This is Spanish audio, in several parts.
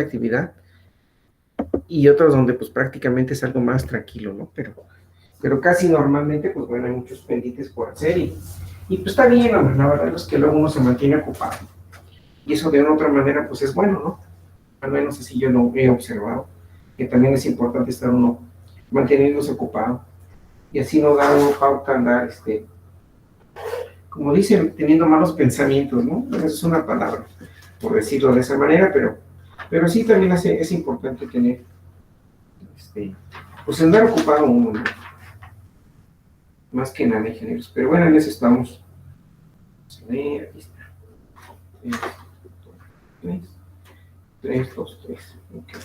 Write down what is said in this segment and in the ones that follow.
actividad, y otros donde pues prácticamente es algo más tranquilo, ¿no? Pero casi normalmente, pues bueno, hay muchos pendientes por hacer y pues está bien, hombre, la verdad es que luego uno se mantiene ocupado. Y eso de una u otra manera, pues es bueno, ¿no? Al menos así yo lo he observado, que también es importante estar uno manteniéndose ocupado. Y así no da uno pauta a andar, como dicen, teniendo malos pensamientos, ¿no? Esa es una palabra, por decirlo de esa manera, pero sí también es importante tener, pues andar ocupado uno, ¿no? Más que nada, ingenieros. Pero bueno, en eso estamos. Vamos a ver, aquí está. 3, 2, 3. Okay.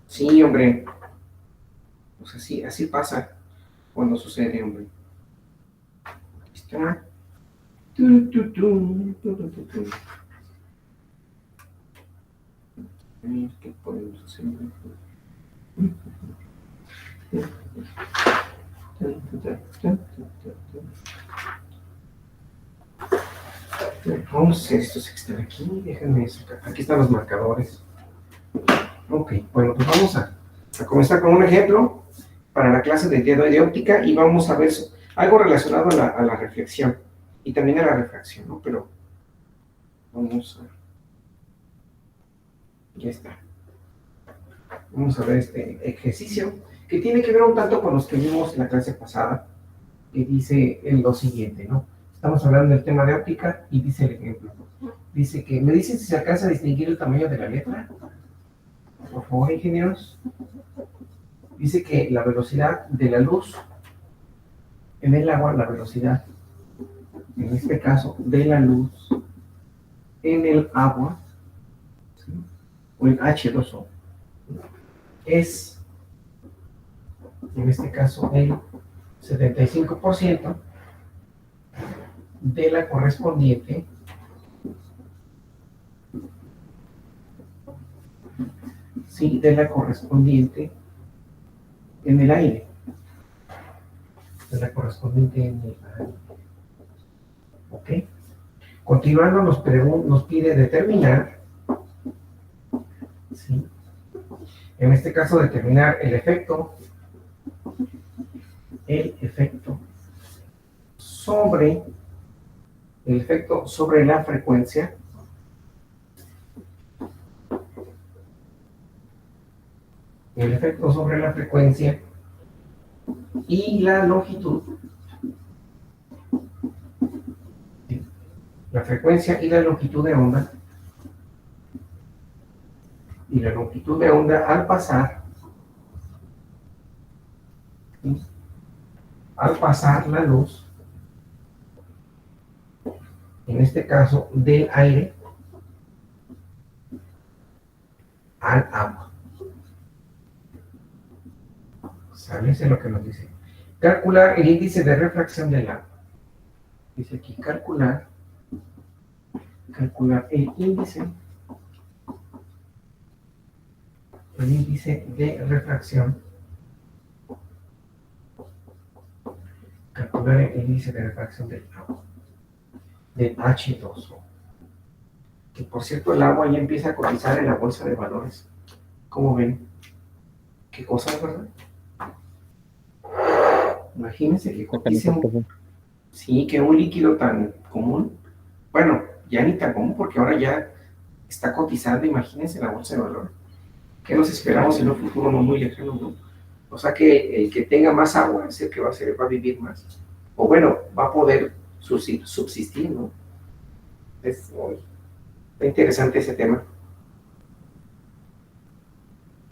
Sí, hombre. Pues así pasa cuando sucede, hombre. Aquí está. ¿Qué podemos hacer? Vamos a hacer estos que están aquí. Déjenme sacar. Aquí están los marcadores. Ok, bueno, pues vamos a comenzar con un ejemplo para la clase del día de hoy de óptica y vamos a ver algo relacionado a la reflexión y también a la refracción, ¿no? Pero vamos a... Ya está. Vamos a ver este ejercicio que tiene que ver un tanto con los que vimos en la clase pasada, que dice lo siguiente, ¿no? Estamos hablando del tema de óptica y dice el ejemplo. Dice que, ¿me dicen si se alcanza a distinguir el tamaño de la letra? Por favor, ingenieros. Dice que la velocidad de la luz en el agua, la velocidad, en este caso, de la luz en el agua, ¿sí? O el H2O, es, en este caso, el 75% de la correspondiente en el aire. De la correspondiente en el aire. ¿Ok? Continuando, nos pide determinar, ¿sí? En este caso, determinar el efecto sobre la frecuencia y la longitud. La frecuencia y la longitud de onda. Y la longitud de onda al pasar la luz, en este caso del aire al agua. ¿Sale? Eso es lo que nos dice. Calcular el índice de refracción del agua. Dice aquí calcular el índice de refracción. Calcular el índice de refracción del agua, del H2O. Que por cierto, el agua ya empieza a cotizar en la bolsa de valores. ¿Cómo ven? ¿Qué cosa, verdad? Imagínense que cotice que un líquido tan común, bueno, ya ni tan común porque ahora ya está cotizando, imagínense la bolsa de valores. ¿Qué nos esperamos en un futuro no muy lejano, no? O sea que el que tenga más agua es el que va a vivir más. O bueno, va a poder subsistir, ¿no? Es muy interesante ese tema.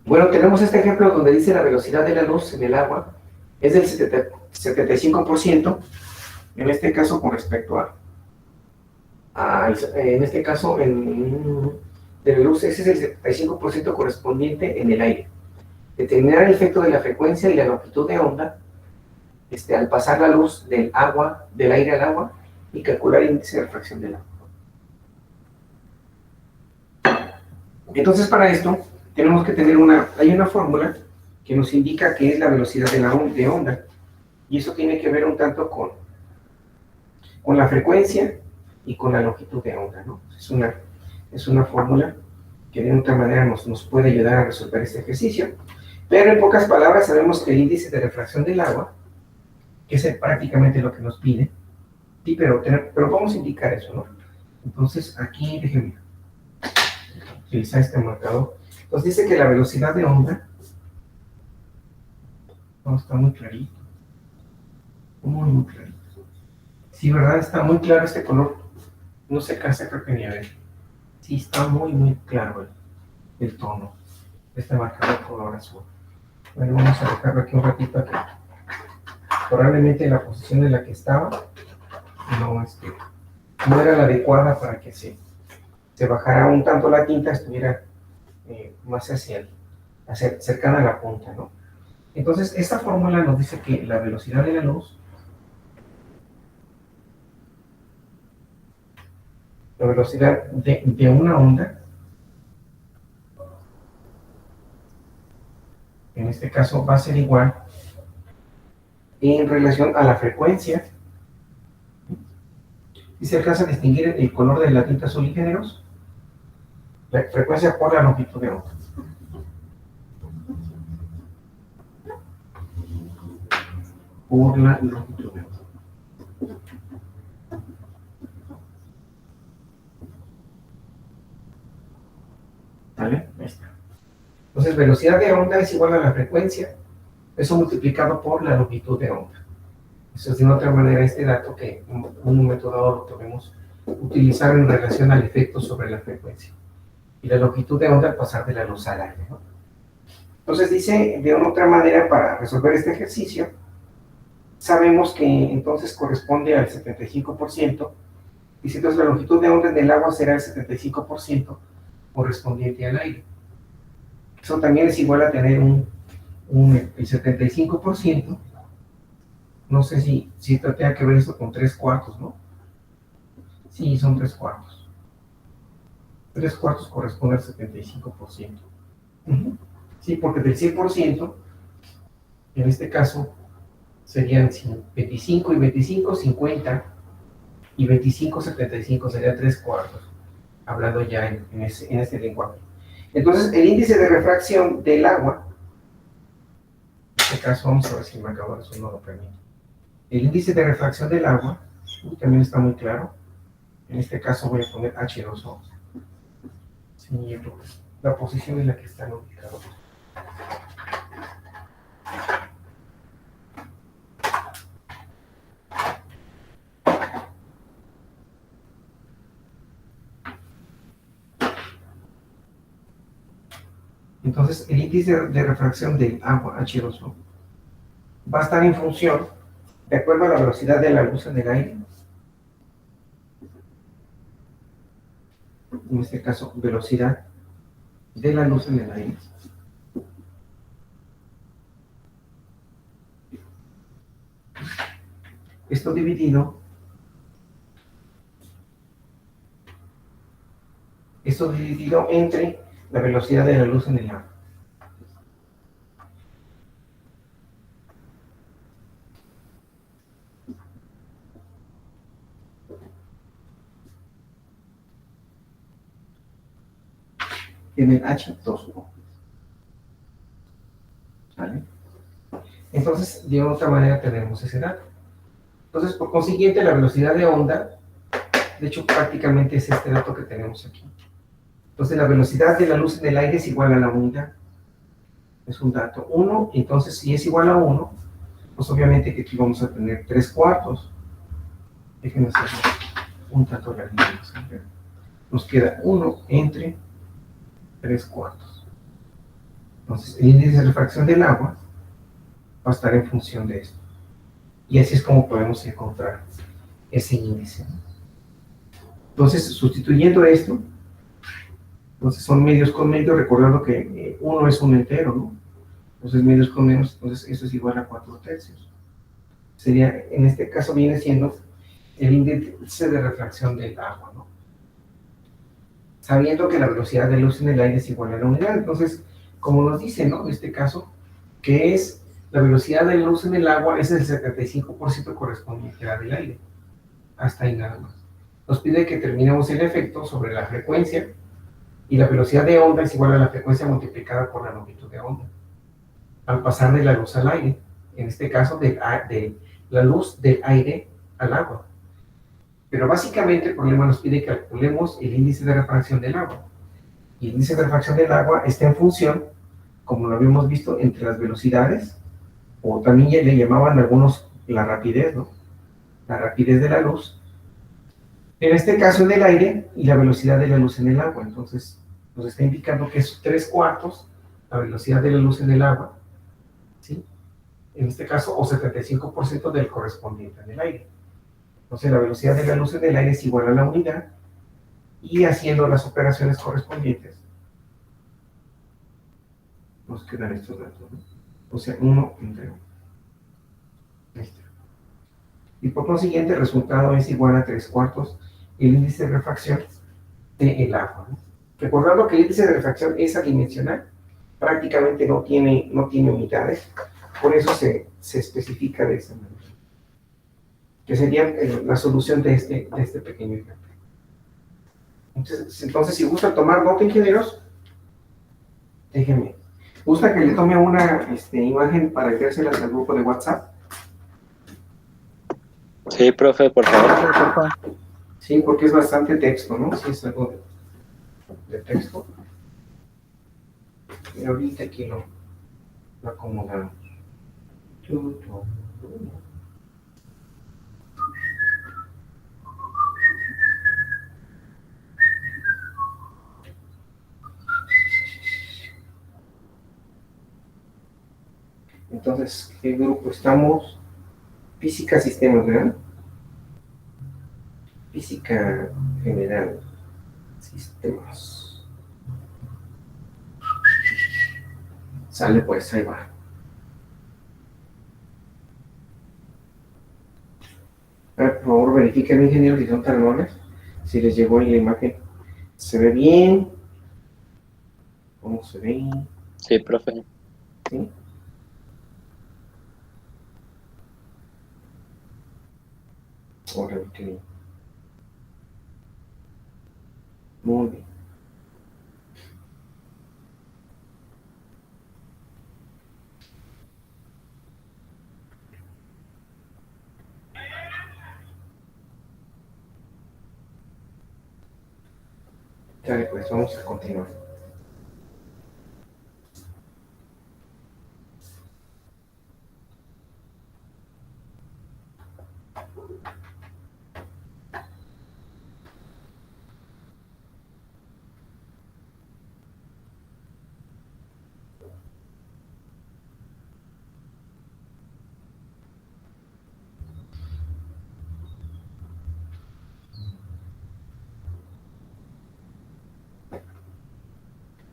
Bueno, tenemos este ejemplo donde dice la velocidad de la luz en el agua es del 75%, en este caso con respecto en este caso, de la luz, ese es el 75% correspondiente en el aire. Determinar el efecto de la frecuencia y la longitud de onda al pasar la luz del aire al agua y calcular el índice de refracción del agua. Entonces, para esto, tenemos que tener hay una fórmula que nos indica qué es la velocidad de onda, y eso tiene que ver un tanto con la frecuencia y con la longitud de onda, ¿no? Es una fórmula que de otra manera nos puede ayudar a resolver este ejercicio. Pero en pocas palabras sabemos que el índice de refracción del agua, que es prácticamente lo que nos pide, sí, pero vamos a indicar eso, ¿no? Entonces aquí déjenme utilizar este marcador. Entonces dice que la velocidad de onda, no, está muy clarito, muy clarito. Sí, ¿verdad? Está muy claro este color, no se cansa creo que ni a ver. Sí, está muy claro el tono de este marcador color azul. Bueno, vamos a dejarlo aquí un ratito aquí. Probablemente la posición en la que estaba no era la adecuada para que se bajara un tanto la tinta, estuviera más cercana a la punta, ¿no? Entonces, esta fórmula nos dice que la velocidad de la luz, la velocidad de una onda, en este caso va a ser igual en relación a la frecuencia. Y se alcanza a distinguir el color de la tinta azul y generoso, la frecuencia por la longitud de onda. Por la longitud de onda. ¿Vale? Ahí está. Entonces, velocidad de onda es igual a la frecuencia, eso multiplicado por la longitud de onda. Eso es de otra manera este dato que en un momento dado lo podemos utilizar en relación al efecto sobre la frecuencia. Y la longitud de onda al pasar de la luz al aire, ¿no? Entonces dice, de una otra manera, para resolver este ejercicio, sabemos que entonces corresponde al 75%, y si entonces la longitud de onda en el agua será el 75% correspondiente al aire. Eso también es igual a tener el 75%, no sé si tenga que ver esto con 3/4, ¿no? Sí, son 3/4. 3/4 corresponde al 75%. Sí, porque del 100%, en este caso, serían 25 y 25, 50, y 25, 75, sería 3/4, hablando ya en este lenguaje. Entonces, el índice de refracción del agua, en este caso, vamos a ver si el marcador eso no lo permite. El índice de refracción del agua, también está muy claro. En este caso voy a poner H2O. Sí, la posición en la que están ubicados. Entonces, el índice de refracción del agua, H2O, va a estar en función de acuerdo a la velocidad de la luz en el aire. En este caso, velocidad de la luz en el aire. Esto dividido entre la velocidad de la luz en el agua. En el H2O. ¿Vale? Entonces, de otra manera tenemos ese dato. Entonces, por consiguiente, la velocidad de onda, de hecho, prácticamente es este dato que tenemos aquí. Entonces, la velocidad de la luz en el aire es igual a la unidad. Es un dato 1, entonces si es igual a 1, pues obviamente que aquí vamos a tener 3/4. Déjenme hacer un tanto la línea. Nos queda 1 entre 3/4. Entonces, el índice de refracción del agua va a estar en función de esto. Y así es como podemos encontrar ese índice. Entonces, sustituyendo esto, entonces son medios con medios, recordando que 1 es un entero, ¿no? Entonces, medios con menos, entonces eso es igual a 4/3. Sería, en este caso, viene siendo el índice de refracción del agua, ¿no? Sabiendo que la velocidad de luz en el aire es igual a la unidad. Entonces, como nos dice, ¿no? En este caso, que es la velocidad de luz en el agua es el 75% correspondiente a la del aire. Hasta ahí nada más. Nos pide que terminemos el efecto sobre la frecuencia Y la velocidad de onda es igual a la frecuencia multiplicada por la longitud de onda. Al pasar de la luz al aire, en este caso de la luz del aire al agua. Pero básicamente el problema nos pide que calculemos el índice de refracción del agua. Y el índice de refracción del agua está en función, como lo habíamos visto, entre las velocidades, o también ya le llamaban algunos la rapidez, ¿no? La rapidez de la luz. En este caso en el aire y la velocidad de la luz en el agua. Entonces nos está indicando que es 3/4 la velocidad de la luz en el agua, ¿sí? En este caso, o 75% del correspondiente en el aire. Entonces la velocidad de la luz en el aire es igual a la unidad, y haciendo las operaciones correspondientes nos quedan estos datos, ¿no? O sea, 1 entre 1. Listo. Y por consiguiente el resultado es igual a 3/4 el índice de refracción del agua, ¿no? Recordando que el índice de refracción es adimensional, prácticamente no tiene unidades, por eso se especifica de esa manera, que sería la solución de este pequeño ejemplo. Entonces, si gustan tomar nota, ingenieros, déjenme. ¿Gusta que le tome una imagen para enviárselas al grupo de WhatsApp? Sí, profe, por favor. Sí, porque es bastante texto, ¿no? Sí, es algo de texto. Y ahorita aquí lo acomodamos. Entonces, ¿qué grupo estamos? Física, sistemas, ¿verdad? Física general, sistemas. Sale pues, ahí va. A ver, por favor, verifiquen, ingenieros, si son talones, si les llegó en la imagen. ¿Se ve bien? ¿Cómo se ve? Sí, profe. ¿Sí? Ahora, qué bien. Muy bien. Dale, pues vamos a continuar.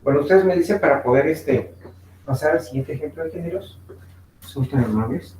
Bueno, ustedes me dicen para poder pasar al siguiente ejemplo, ingenieros. Son tan amables.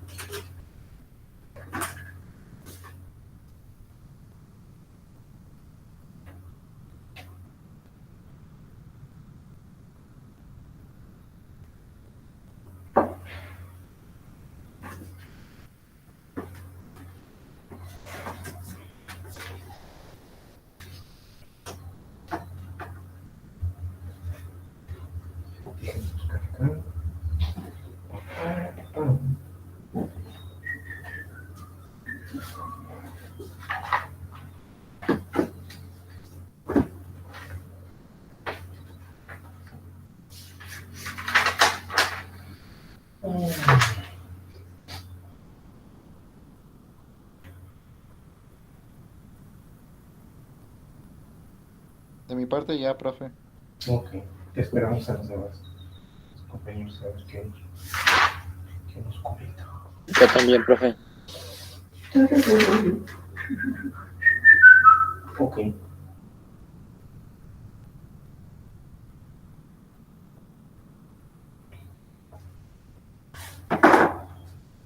Déjenme buscar acá. De mi parte ya, profe. Ok, esperamos a los demás compañeros a ver qué nos comenta. Yo también, profe. Ok.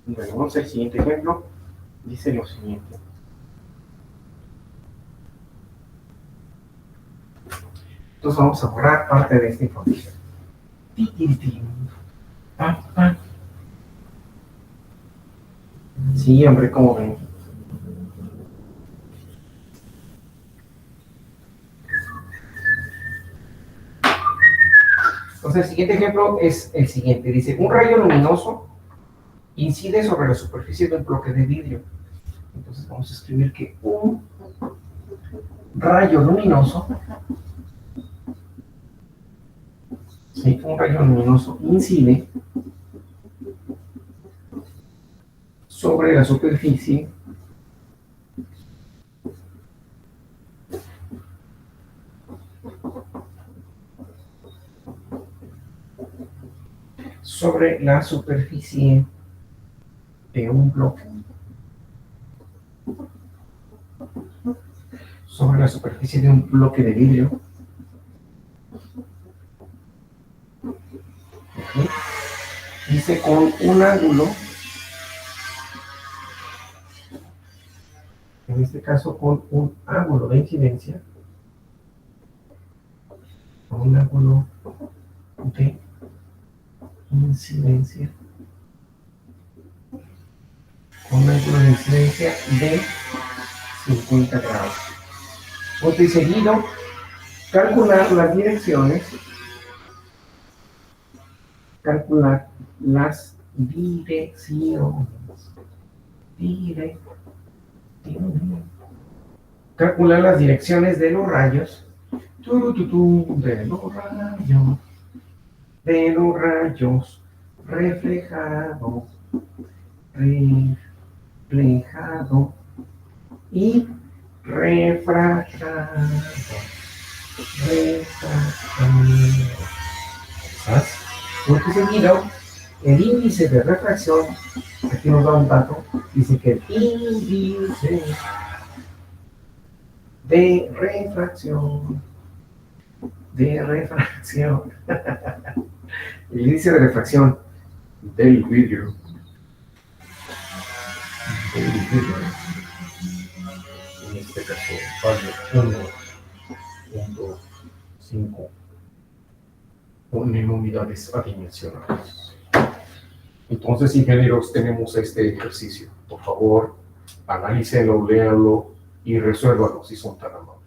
Bueno, vamos al siguiente ejemplo. Dice lo siguiente. Entonces vamos a borrar parte de esta información. Sí, hombre, como ven. Entonces, el siguiente ejemplo es el siguiente. Dice, un rayo luminoso incide sobre la superficie de un bloque de vidrio. Entonces, vamos a escribir que un rayo luminoso, ¿sí? Un rayo luminoso incide sobre la superficie de un bloque, sobre la superficie de un bloque de vidrio. ¿Okay? Dice con un ángulo, en este caso con un ángulo de incidencia, con un ángulo de incidencia, con un ángulo de incidencia de 50 grados. Punto y seguido, calcular las direcciones, calcular las direcciones, calcular las direcciones de los rayos, de los rayos reflejado y refractado. Punto seguido, el índice de refracción, aquí nos da un dato, dice que el índice de refracción, el índice de refracción del vidrio, en este caso vale 1.5 en unidades adimensionales. Entonces, ingenieros, tenemos este ejercicio. Por favor, analícenlo, léanlo y resuélvanlo si son tan amables.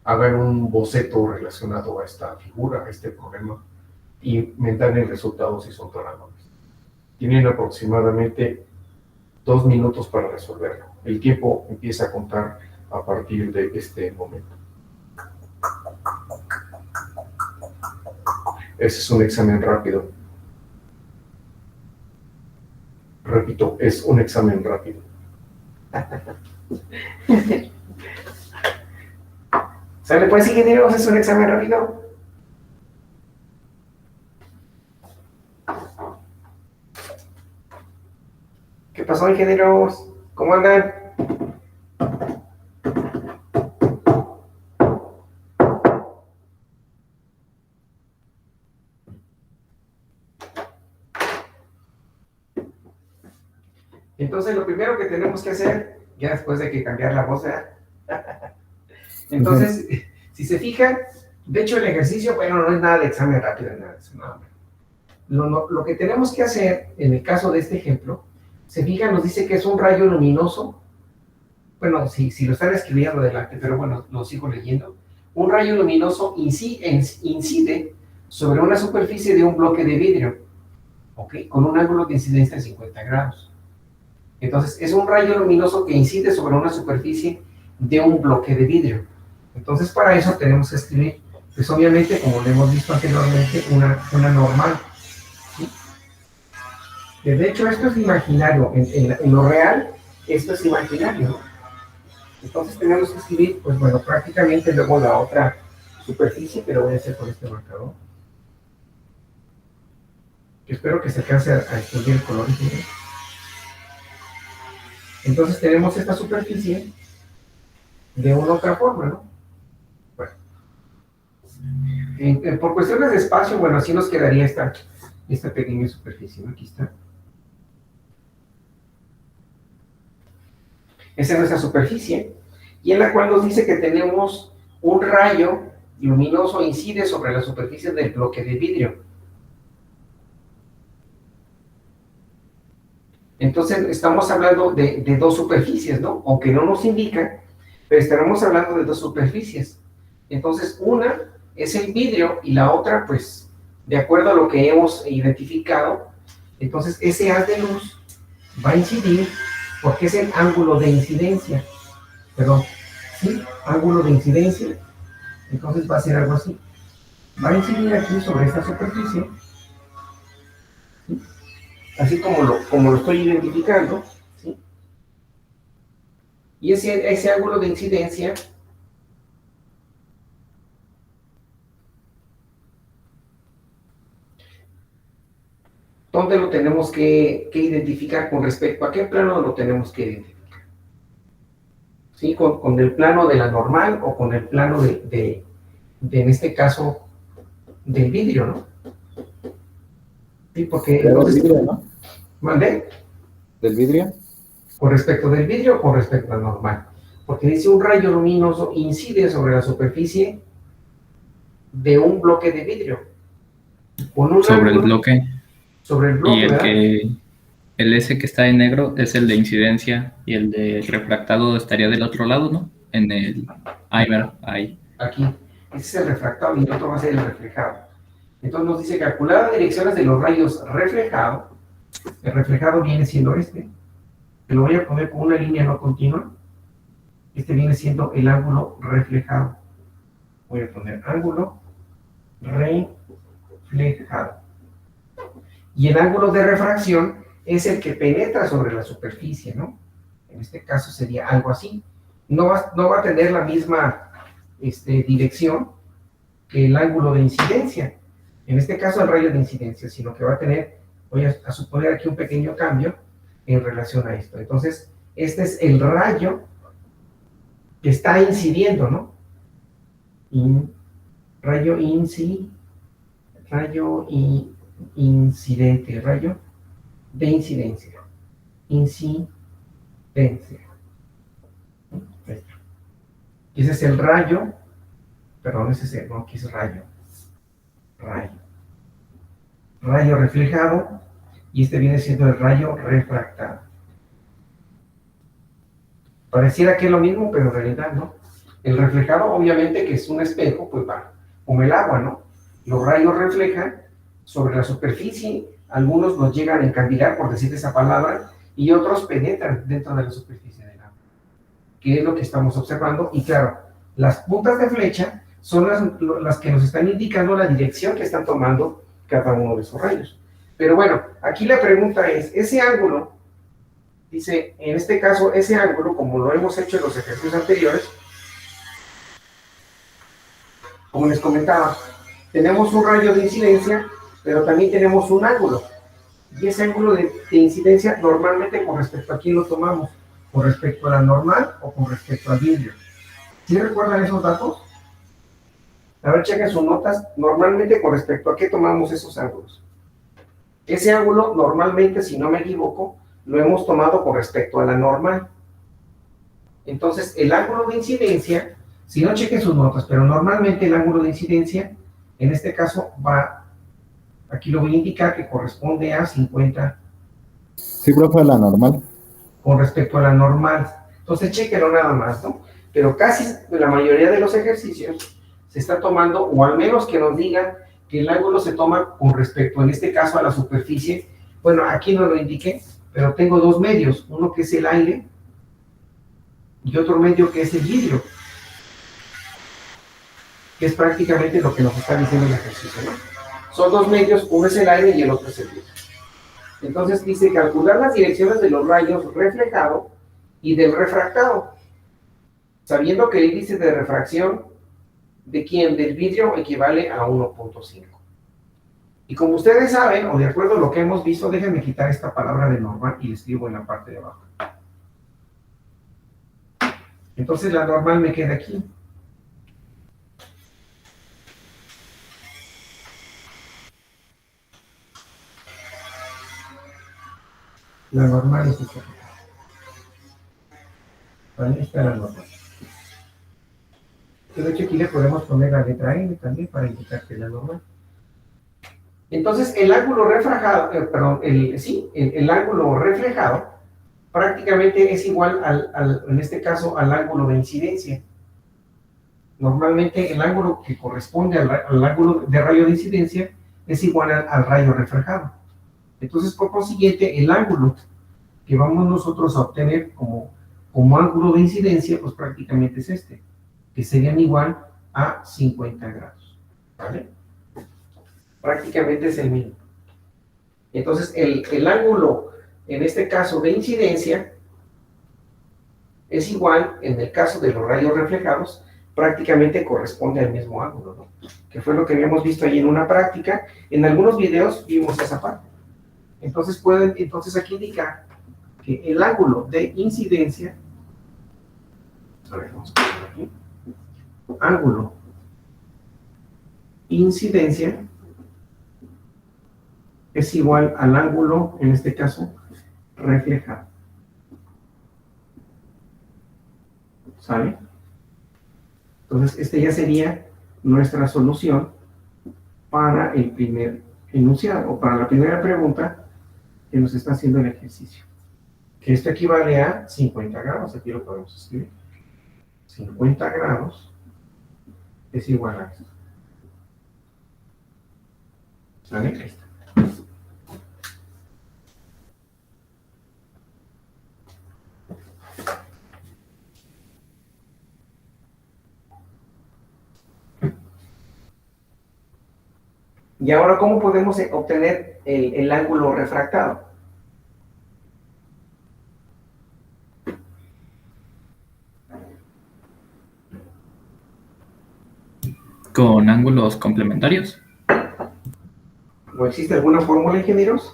Hagan un boceto relacionado a esta figura, a este problema, y me dan el resultado si son tan amables. Tienen aproximadamente 2 minutos para resolverlo. El tiempo empieza a contar a partir de este momento. Ese es un examen rápido. Repito, es un examen rápido. ¿Sale pues, ingenieros? ¿Es un examen rápido? ¿Qué pasó, ingenieros? ¿Cómo andan? Entonces, lo primero que tenemos que hacer, ya después de que cambiar la voz, ¿verdad? Entonces, si se fijan, de hecho el ejercicio, bueno, no es nada de examen rápido, nada de eso, nada. Lo que tenemos que hacer, en el caso de este ejemplo, se fijan, nos dice que es un rayo luminoso. Bueno, si lo están escribiendo adelante, pero bueno, lo sigo leyendo. Un rayo luminoso incide sobre una superficie de un bloque de vidrio, ¿ok? Con un ángulo de incidencia de 50 grados. Entonces, es un rayo luminoso que incide sobre una superficie de un bloque de vidrio. Entonces, para eso tenemos que escribir, pues obviamente, como lo hemos visto anteriormente, una normal. ¿Sí? De hecho, esto es imaginario. En lo real, esto es imaginario, ¿no? Entonces, tenemos que escribir, pues bueno, prácticamente luego la otra superficie, pero voy a hacer con este marcador. Espero que se alcance a escribir el color. Entonces tenemos esta superficie de una otra forma, ¿no? Bueno, por cuestiones de espacio, bueno, así nos quedaría esta pequeña superficie, ¿no? Aquí está. Esa es nuestra superficie, y en la cual nos dice que tenemos un rayo luminoso incide sobre la superficie del bloque de vidrio. Entonces, estamos hablando de dos superficies, ¿no? Aunque no nos indica, pero estaremos hablando de dos superficies. Entonces, una es el vidrio y la otra, pues, de acuerdo a lo que hemos identificado, entonces ese haz de luz va a incidir porque es el ángulo de incidencia. Perdón, ¿sí? Ángulo de incidencia. Entonces va a ser algo así. Va a incidir aquí sobre esta superficie, ¿sí? Así como lo estoy identificando, ¿sí? Y ese ángulo de incidencia ¿dónde lo tenemos que identificar con respecto a qué plano lo tenemos que identificar? ¿Sí? ¿Con el plano de la normal o con el plano en este caso, del vidrio, ¿no? Sí, porque Del entonces, vidrio, ¿no? ¿mandé? ¿Del vidrio? ¿Con respecto del vidrio o con respecto al normal? Porque dice un rayo luminoso incide sobre la superficie de un bloque de vidrio. Con un Sobre el ángulo, bloque. sobre el bloque, Y ¿verdad? el S que está en negro es el de incidencia y el de refractado estaría del otro lado, ¿no? En el... Ahí, mira, ahí. Aquí. Ese es el refractado y el otro va a ser el reflejado. Entonces nos dice calcular las direcciones de los rayos reflejados. El reflejado viene siendo este. Que lo voy a poner con una línea no continua. Este viene siendo el ángulo reflejado. Voy a poner ángulo reflejado. Y el ángulo de refracción es el que penetra sobre la superficie, ¿no? En este caso sería algo así. No va a tener la misma dirección que el ángulo de incidencia. En este caso el rayo de incidencia, sino que va a tener, voy a suponer aquí un pequeño cambio en relación a esto. Entonces, este es el rayo que está incidiendo, ¿no? Rayo incidente, rayo de incidencia. Incidencia. Ahí está. Y ese es el rayo, perdón, no, aquí es rayo. Rayo reflejado, y este viene siendo el rayo refractado. Pareciera que es lo mismo, pero en realidad no. El reflejado, obviamente, que es un espejo, pues va, como el agua, ¿no? Los rayos reflejan sobre la superficie, algunos nos llegan a encandilar, por decir esa palabra, y otros penetran dentro de la superficie del agua, que es lo que estamos observando. Y claro, las puntas de flecha son las que nos están indicando la dirección que están tomando cada uno de esos rayos. Pero bueno, aquí la pregunta es, ese ángulo, dice, en este caso, ese ángulo, como lo hemos hecho en los ejercicios anteriores, como les comentaba, tenemos un rayo de incidencia, pero también tenemos un ángulo. Y ese ángulo de incidencia, normalmente con respecto a quién lo tomamos, con respecto a la normal o con respecto al vidrio. ¿Sí recuerdan esos datos? A ver, chequen sus notas. Normalmente, con respecto a qué tomamos esos ángulos. Ese ángulo, normalmente, si no me equivoco, lo hemos tomado con respecto a la normal. Entonces, el ángulo de incidencia, si no chequen sus notas, pero normalmente el ángulo de incidencia, en este caso, aquí lo voy a indicar que corresponde a 50. Sí, profe, la normal. Con respecto a la normal. Entonces, chequenlo nada más, ¿no? Pero casi la mayoría de los ejercicios se está tomando, o al menos que nos digan que el ángulo se toma con respecto, en este caso, a la superficie. Bueno, aquí no lo indiqué, pero tengo dos medios, uno que es el aire y otro medio que es el vidrio, que es prácticamente lo que nos está diciendo el ejercicio, ¿no? Son dos medios, uno es el aire y el otro es el vidrio. Entonces dice calcular las direcciones de los rayos reflejado y del refractado, sabiendo que el índice de refracción de quién, del vidrio, equivale a 1.5. Y como ustedes saben, o de acuerdo a lo que hemos visto, déjenme quitar esta palabra de normal y le escribo en la parte de abajo. Entonces la normal me queda aquí. La normal es esta. Vale, esta es la normal. De hecho, aquí le podemos poner la letra N también para indicar que es la normal. Entonces, el ángulo refractado, el ángulo reflejado prácticamente es igual en este caso, al ángulo de incidencia. Normalmente el ángulo que corresponde al ángulo de rayo de incidencia es igual al rayo reflejado. Entonces, por consiguiente, el ángulo que vamos nosotros a obtener como ángulo de incidencia, pues prácticamente es este, que serían igual a 50 grados. ¿Vale? Prácticamente es el mismo. Entonces, el ángulo, en este caso de incidencia, es igual, en el caso de los rayos reflejados, prácticamente corresponde al mismo ángulo, ¿no? Que fue lo que habíamos visto ahí en una práctica. En algunos videos vimos esa parte. Entonces, entonces aquí indicar que el ángulo de incidencia, a ver, vamos a poner aquí, ángulo incidencia es igual al ángulo, en este caso, reflejado. ¿Sale? Entonces, este ya sería nuestra solución para el primer enunciado, o para la primera pregunta que nos está haciendo el ejercicio. Que esto equivale a 50 grados, aquí lo podemos escribir. 50 grados es igual a esto. ¿Sale? Ahí está. Y ahora, ¿cómo podemos obtener el ángulo refractado? Con ángulos complementarios. ¿O existe alguna fórmula, ingenieros?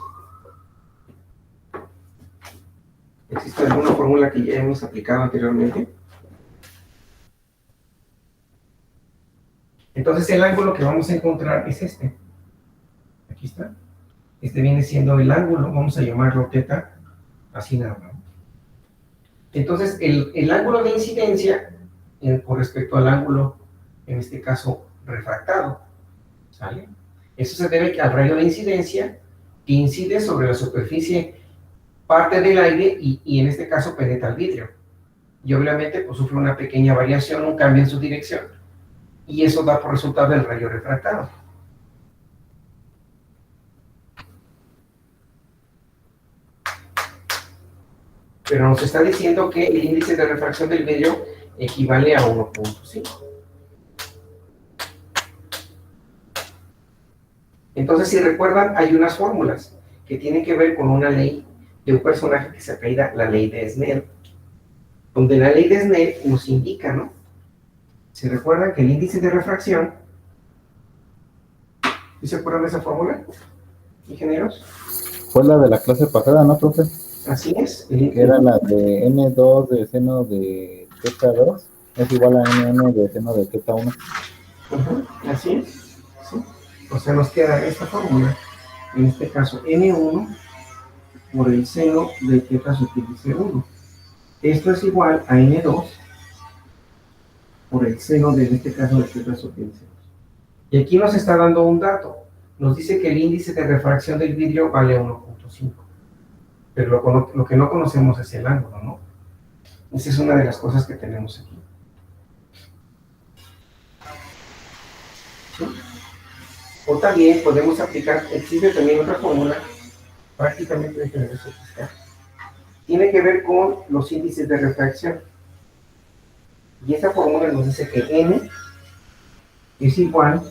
¿Existe alguna fórmula que ya hemos aplicado anteriormente? Entonces, el ángulo que vamos a encontrar es este. Aquí está. Este viene siendo el ángulo, vamos a llamarlo teta, así nada más. Entonces, el ángulo de incidencia, con respecto al ángulo, en este caso, refractado, ¿sale? Eso se debe al rayo de incidencia que incide sobre la superficie, parte del aire, y en este caso penetra el vidrio. Y obviamente, pues sufre una pequeña variación, un cambio en su dirección, y eso da por resultado el rayo refractado. Pero nos está diciendo que el índice de refracción del vidrio equivale a 1.5. Entonces, si recuerdan, hay unas fórmulas que tienen que ver con una ley de un personaje que se apellida la ley de Snell, donde la ley de Snell nos indica, ¿no? ¿Se recuerdan que el índice de refracción, ¿sí se acuerdan de esa fórmula, ingenieros? Fue la de la clase pasada, ¿no, profe? Así es. Que era la de N2 de seno de teta 2 es igual a NN de seno de teta 1. Así es. ¿Sí? O sea, nos queda esta fórmula, en este caso N1 por el seno de teta subíndice 1. Esto es igual a N2 por el seno de, en este caso, de teta subíndice 2. Y aquí nos está dando un dato. Nos dice que el índice de refracción del vidrio vale 1.5. Pero lo que no conocemos es el ángulo, ¿no? Esa es una de las cosas que tenemos aquí. ¿Sí? O también podemos aplicar, existe también otra fórmula, prácticamente de generación fiscal. Tiene que ver con los índices de refracción. Y esa fórmula nos dice que N es igual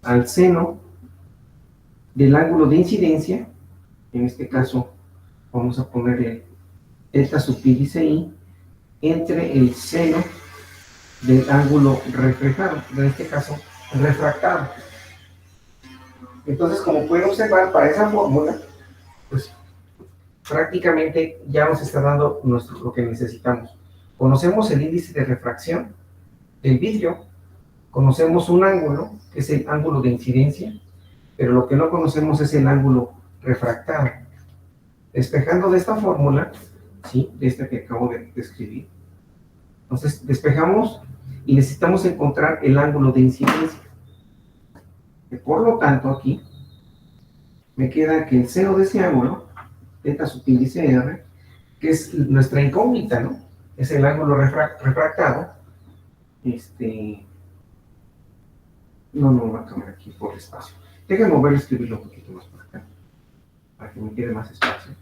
al seno del ángulo de incidencia. En este caso, vamos a ponerle teta subíndice I entre el seno del ángulo reflejado, en este caso, refractado. Entonces, como pueden observar, para esa fórmula, pues prácticamente ya nos está dando lo que necesitamos. Conocemos el índice de refracción del vidrio, conocemos un ángulo, que es el ángulo de incidencia, pero lo que no conocemos es el ángulo refractado. Despejando de esta fórmula, ¿sí? De esta que acabo de escribir, entonces despejamos y necesitamos encontrar el ángulo de incidencia. Por lo tanto, aquí me queda que el seno de ese ángulo, teta subíndice R, que es nuestra incógnita, ¿no? Es el ángulo refractado, No va a cambiar aquí por espacio. Déjenme mover y escribirlo un poquito más por acá, para que me quede más espacio.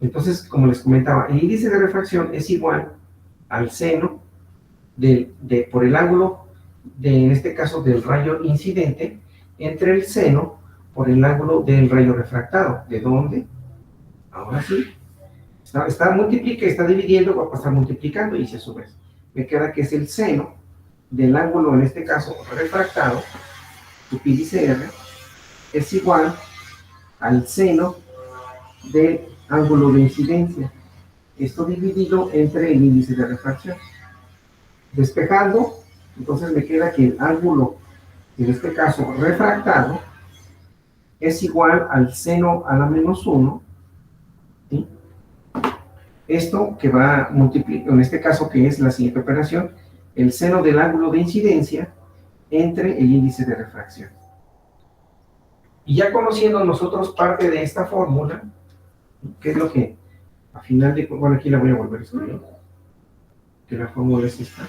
Entonces, como les comentaba, el índice de refracción es igual al seno por el ángulo, en este caso, del rayo incidente, entre el seno por el ángulo del rayo refractado. ¿De dónde? Ahora sí. Está dividiendo, va a pasar multiplicando, y si a su vez me queda que es el seno del ángulo, en este caso, refractado, su pi dice r, es igual al seno del ángulo de incidencia. Esto dividido entre el índice de refracción. Despejando, entonces me queda que el ángulo, en este caso refractado, es igual al seno a la menos 1, ¿sí? Esto que va a multiplicar, en este caso que es la siguiente operación, el seno del ángulo de incidencia entre el índice de refracción. Y ya conociendo nosotros parte de esta fórmula, que es lo que a final de, bueno, aquí la voy a volver a escribir, que la fórmula es esta.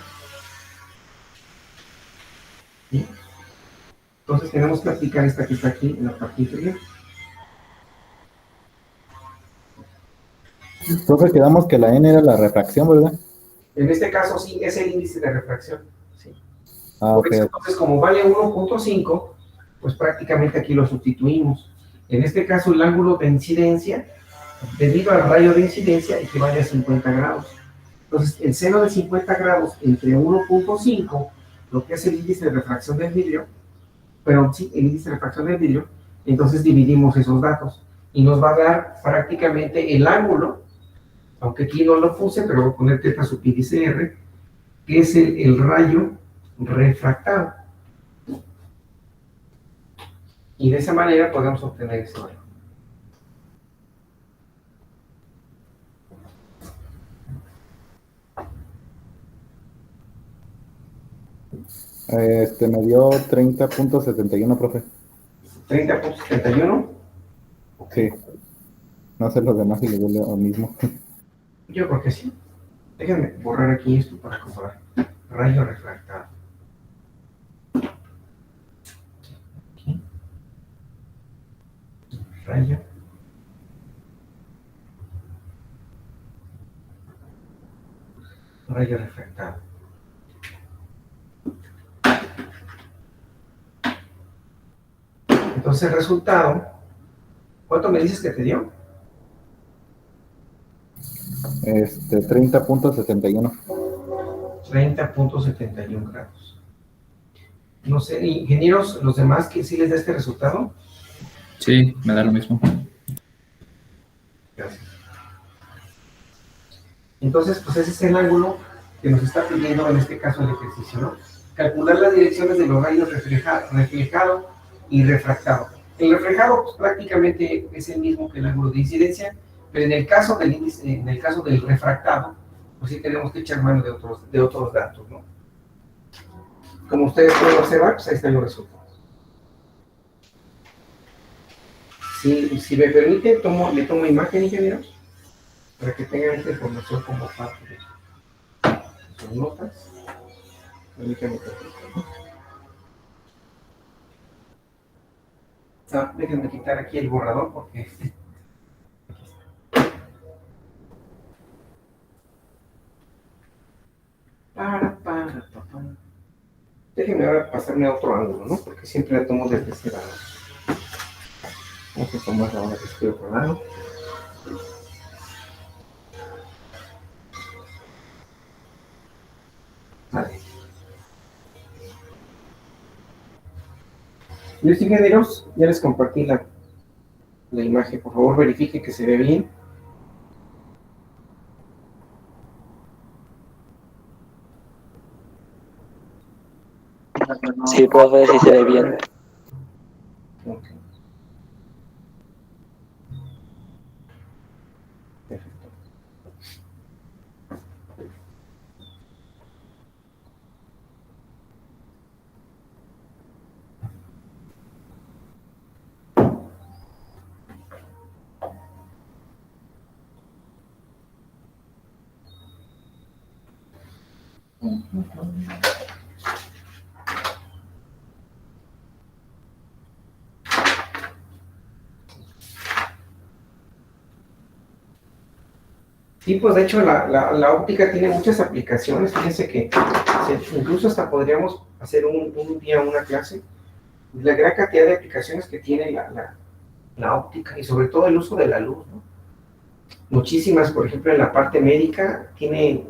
¿Sí? Entonces tenemos que aplicar esta que está aquí en la parte inferior. Entonces quedamos que la N era la refracción, ¿verdad? En este caso sí es el índice de refracción. ¿Sí? Ah, Por ok. eso, entonces, como vale 1.5, pues prácticamente aquí lo sustituimos. En este caso, el ángulo de incidencia, debido al rayo de incidencia, equivale a 50 grados. Entonces, el seno de 50 grados entre 1.5, lo que es el índice de refracción del vidrio, pero sí, el índice de refracción del vidrio, entonces dividimos esos datos y nos va a dar prácticamente el ángulo, aunque aquí no lo puse, pero voy a poner teta sub pi dice r, que es el rayo refractado. Y de esa manera podemos obtener ese valor. Me dio 30.71, profe. 30.71. Sí. No sé los demás si les duele lo mismo. Yo creo que sí. Déjenme borrar aquí esto para comparar. Rayo refractado. Aquí. Rayo. Rayo refractado. Entonces el resultado, ¿cuánto me dices que te dio? 30.71. 30.71 grados. No sé, ingenieros, los demás, que sí les da este resultado. Sí, me da lo mismo. Gracias. Entonces, pues ese es el ángulo que nos está pidiendo en este caso el ejercicio, ¿no? Calcular las direcciones de los rayos reflejado y refractado. El reflejado, pues prácticamente es el mismo que el ángulo de incidencia, pero en el caso del índice, en el caso del refractado, pues sí tenemos que echar mano de otros datos, ¿no? Como ustedes pueden observar, pues ahí están los resultados. Si me permiten, le tomo imagen, ingenieros, para que tengan esta información como parte de sus notas. Permítanme tantito, ¿no? Déjenme quitar aquí el borrador porque... Déjenme ahora pasarme a otro ángulo, ¿no? Porque siempre la tomo desde ese lado. Vamos a tomar ahora este otro lado. Vale. Los ingenieros, ya les compartí la imagen. Por favor, verifiquen que se ve bien. Sí, profe, sí se ve bien. Ok. Perfecto. Sí, pues de hecho la óptica tiene muchas aplicaciones. Fíjense que incluso hasta podríamos hacer un día una clase. La gran cantidad de aplicaciones que tiene la óptica y sobre todo el uso de la luz, ¿no? Muchísimas, por ejemplo, en la parte médica tiene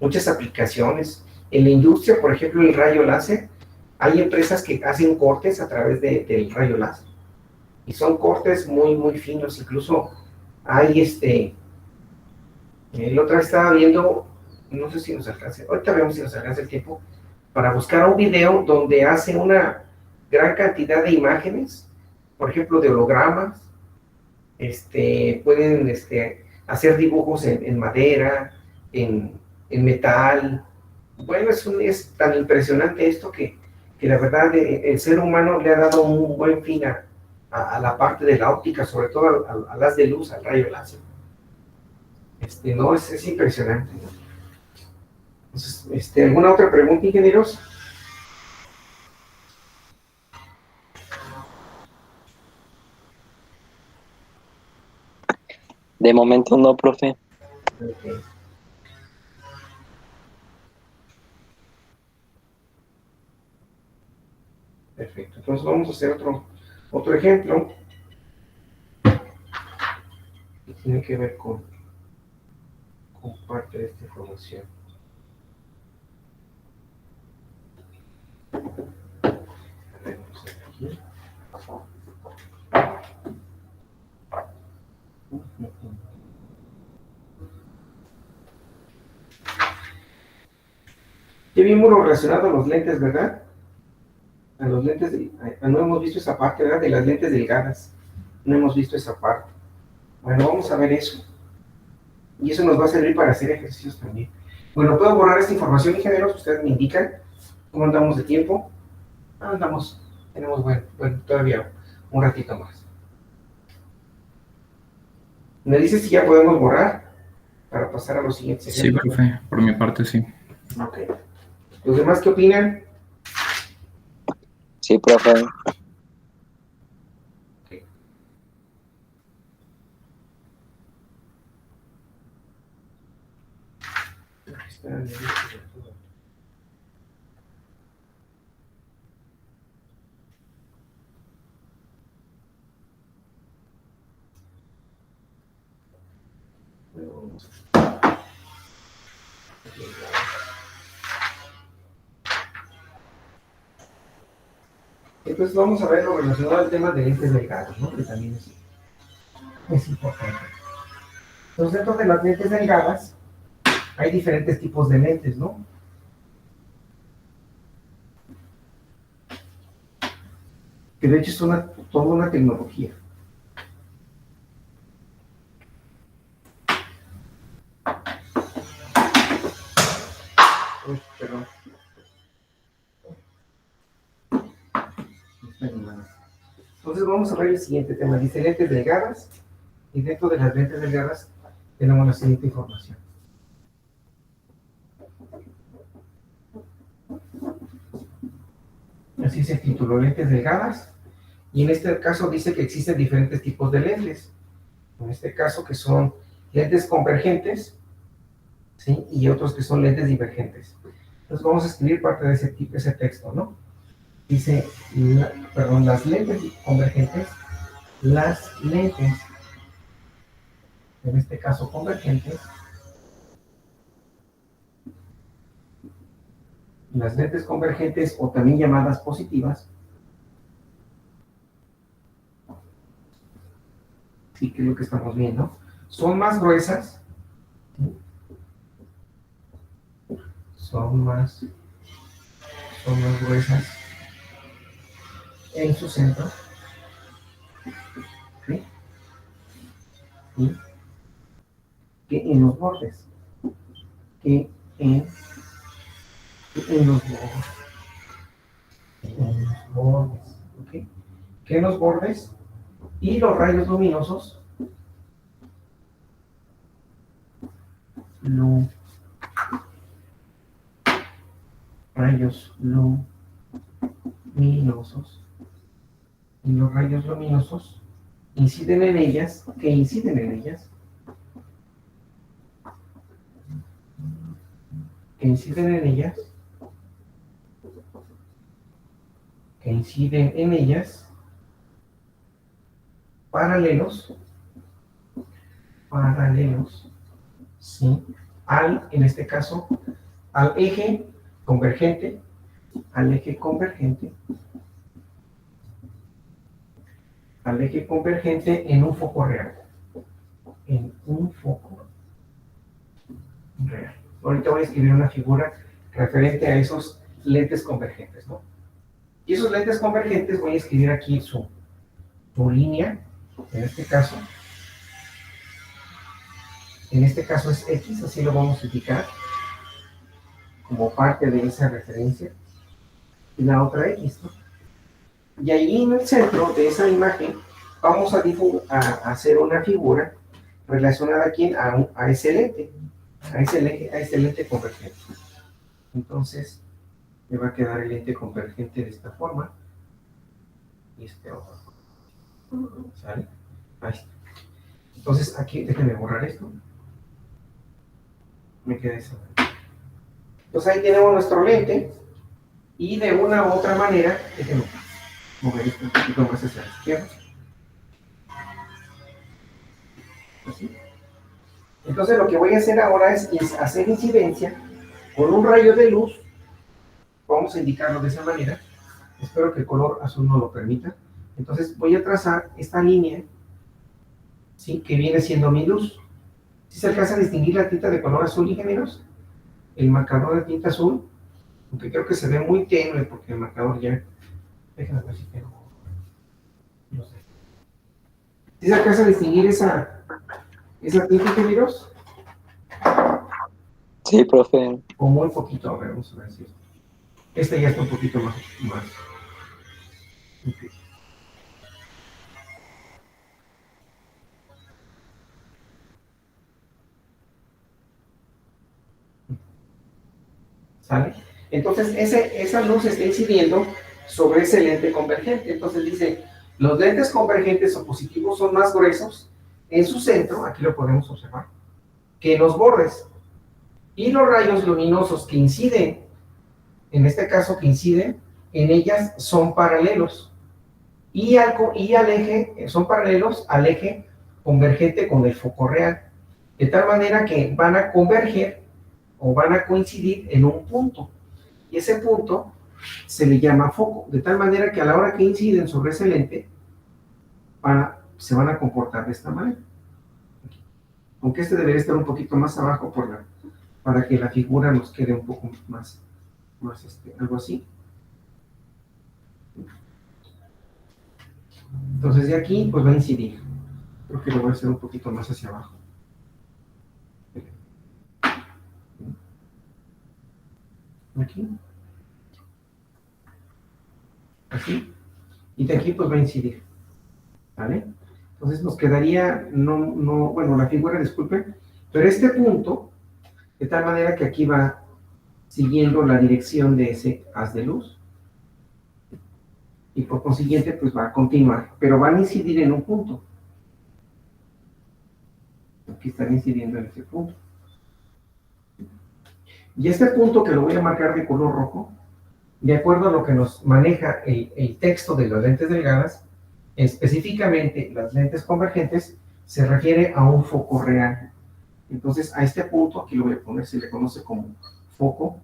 muchas aplicaciones. En la industria, por ejemplo, el rayo láser, hay empresas que hacen cortes a través del rayo láser. Y son cortes muy, muy finos. Incluso hay el otro estaba viendo, no sé si nos alcance, ahorita vemos si nos alcanza el tiempo, para buscar un video donde hace una gran cantidad de imágenes, por ejemplo, de hologramas. Pueden hacer dibujos en madera, en metal. Bueno, es tan impresionante esto que la verdad el ser humano le ha dado un buen fin a la parte de la óptica, sobre todo a las de luz, al rayo láser. No, es impresionante, ¿no? Entonces, ¿alguna otra pregunta, ingenieros? De momento no, profe. Ok. Perfecto. Entonces vamos a hacer otro ejemplo que tiene que ver con parte de esta información. A ver, vamos a ver aquí. Ya vimos lo relacionado a los lentes, ¿verdad? A los lentes, no hemos visto esa parte, ¿verdad? De las lentes delgadas. No hemos visto esa parte. Bueno, vamos a ver eso. Y eso nos va a servir para hacer ejercicios también. Bueno, ¿puedo borrar esta información, ingenieros? Ustedes me indican cómo andamos de tiempo. Tenemos bueno, todavía un ratito más. ¿Me dices si ya podemos borrar para pasar a los siguientes Sí, ejemplos? profe, por mi parte sí. Ok. ¿Los demás qué opinan? Sí, profe. Aquí está el inicio de todo. Luego vamos a- Entonces vamos a ver lo relacionado al tema de lentes delgados, ¿no? Que también es importante. Entonces dentro de las lentes delgadas hay diferentes tipos de lentes, ¿no? Que de hecho es toda una tecnología. Uy, perdón. Entonces vamos a ver el siguiente tema. Dice lentes delgadas, y dentro de las lentes delgadas tenemos la siguiente información. Así se tituló lentes delgadas, y en este caso dice que existen diferentes tipos de lentes. En este caso que son lentes convergentes, ¿sí? Y otros que son lentes divergentes. Entonces vamos a escribir parte de ese texto, ¿no? Dice, las lentes convergentes, en este caso convergentes, las lentes convergentes o también llamadas positivas, sí que es lo que estamos viendo, son más gruesas, ¿sí? son más gruesas en su centro, ¿sí? Y que en los bordes, que en los bordes, ¿ok? Que en los bordes y los rayos luminosos, rayos luminosos, y los rayos luminosos inciden en ellas, que inciden en ellas, paralelos, ¿sí? En este caso, al eje convergente, en un foco real. Ahorita voy a escribir una figura referente a esos lentes convergentes, ¿no? Y esos lentes convergentes voy a escribir aquí su línea, en este caso es X, así lo vamos a indicar como parte de esa referencia, y la otra X, ¿no? Y ahí en el centro de esa imagen vamos a hacer una figura relacionada aquí a ese lente, a ese lente convergente. Entonces, me va a quedar el lente convergente de esta forma, y este otro. ¿Sale? Ahí está. Entonces, aquí, déjenme borrar esto. Me queda eso. Entonces, ahí tenemos nuestro lente, y de una u otra manera, déjenme mover esto un poquito más hacia la izquierda. Así. Entonces, lo que voy a hacer ahora es hacer incidencia con un rayo de luz. Vamos a indicarlo de esa manera. Espero que el color azul no lo permita. Entonces, voy a trazar esta línea, ¿sí?, que viene siendo mi luz. Si se alcanza a distinguir la tinta de color azul, ingenieros, el marcador de tinta azul, aunque creo que se ve muy tenue porque el marcador ya, déjenme ver si tengo, no sé. Si se alcanza a distinguir esa tinta, ingenieros, Sí, profe. o muy poquito, a ver, vamos a ver si este ya está un poquito más. Okay. ¿Sale? Entonces, esa luz está incidiendo sobre ese lente convergente. Entonces dice, los lentes convergentes o positivos son más gruesos en su centro, aquí lo podemos observar, que en los bordes. Y los rayos luminosos que inciden, en este caso que inciden, en ellas son paralelos. Y al eje, son paralelos al eje convergente con el foco real. De tal manera que van a converger o van a coincidir en un punto. Y ese punto se le llama foco, de tal manera que a la hora que inciden sobre ese lente, se van a comportar de esta manera. Aunque este debería estar un poquito más abajo para que la figura nos quede un poco más algo así. Entonces de aquí, pues va a incidir. Creo que lo voy a hacer un poquito más hacia abajo. Aquí. Así. Y de aquí, pues va a incidir. ¿Vale? Entonces nos quedaría, bueno, la figura, disculpen, pero este punto, de tal manera que aquí va siguiendo la dirección de ese haz de luz, y por consiguiente, pues va a continuar, pero van a incidir en un punto. Aquí están incidiendo en ese punto. Y este punto, que lo voy a marcar de color rojo, de acuerdo a lo que nos maneja el texto de las lentes delgadas, específicamente las lentes convergentes, se refiere a un foco real. Entonces, a este punto, aquí lo voy a poner, se le conoce como foco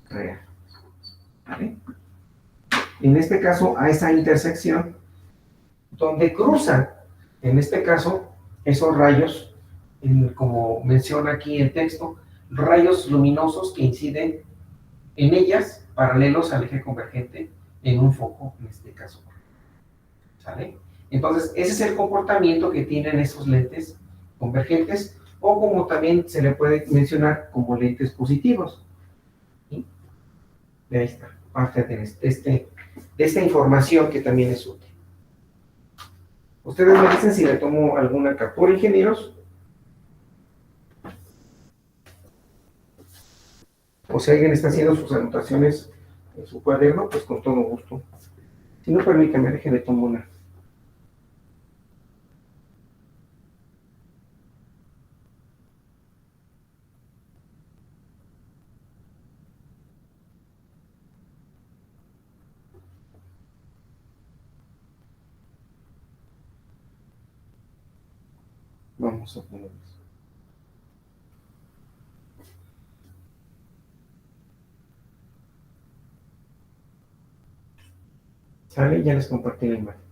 real. ¿Vale? En este caso, a esa intersección, donde cruzan, en este caso, esos rayos, como menciona aquí el texto, rayos luminosos que inciden en ellas, paralelos al eje convergente, en un foco, en este caso. ¿Sale? Entonces, ese es el comportamiento que tienen esos lentes convergentes, o como también se le puede mencionar como lentes positivos. ¿Sí? De ahí está, parte de esta información que también es útil. Ustedes me dicen si le tomo alguna captura, ingenieros, o si alguien está haciendo sus anotaciones en su cuaderno, pues con todo gusto. Si no, permítame, déjenme tomar una. vamos a poner eso. ¿Sale? Ya les compartí la imagen.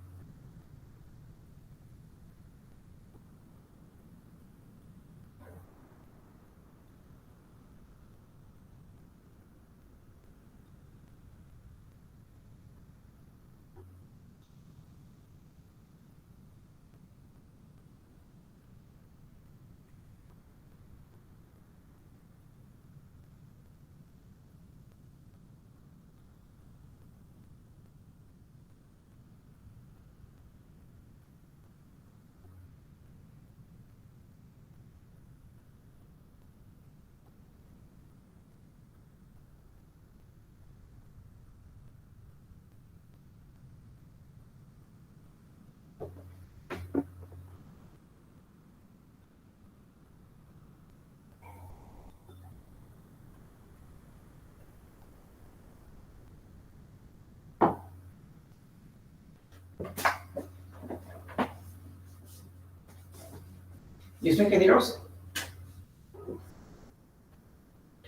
¿Listo, ingenieros?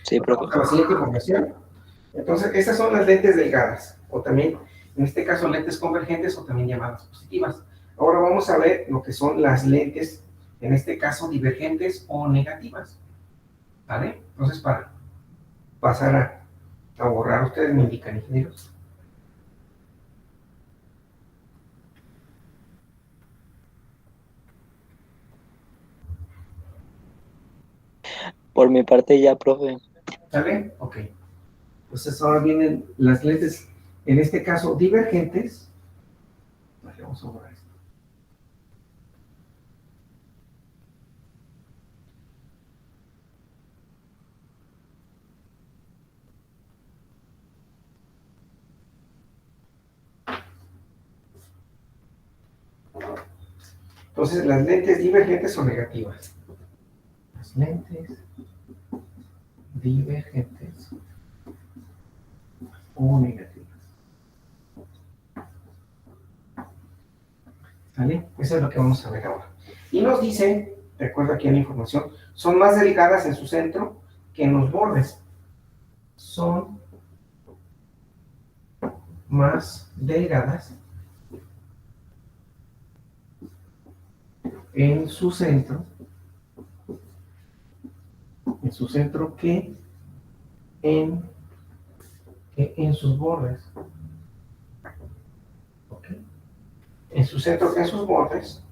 Sí, profe. Vamos a la siguiente información. Entonces, estas son las lentes delgadas, o también, en este caso, lentes convergentes, o también llamadas positivas. Ahora vamos a ver lo que son las lentes, en este caso, divergentes o negativas. ¿Vale? Entonces, para pasar a borrar, ustedes me indican, ingenieros. Por mi parte ya, profe. ¿Sale? Ok. Entonces, ahora vienen las lentes, en este caso, divergentes. Vale, vamos a borrar esto. Entonces, las lentes divergentes o negativas. Las lentes divergentes o negativas. ¿Vale? Eso es lo que vamos a ver ahora. Y nos dice, de acuerdo aquí a la información, son más delgadas en su centro que en los bordes. Son más delgadas en su centro que en sus bordes. ¿Ok? En su centro que en sus bordes.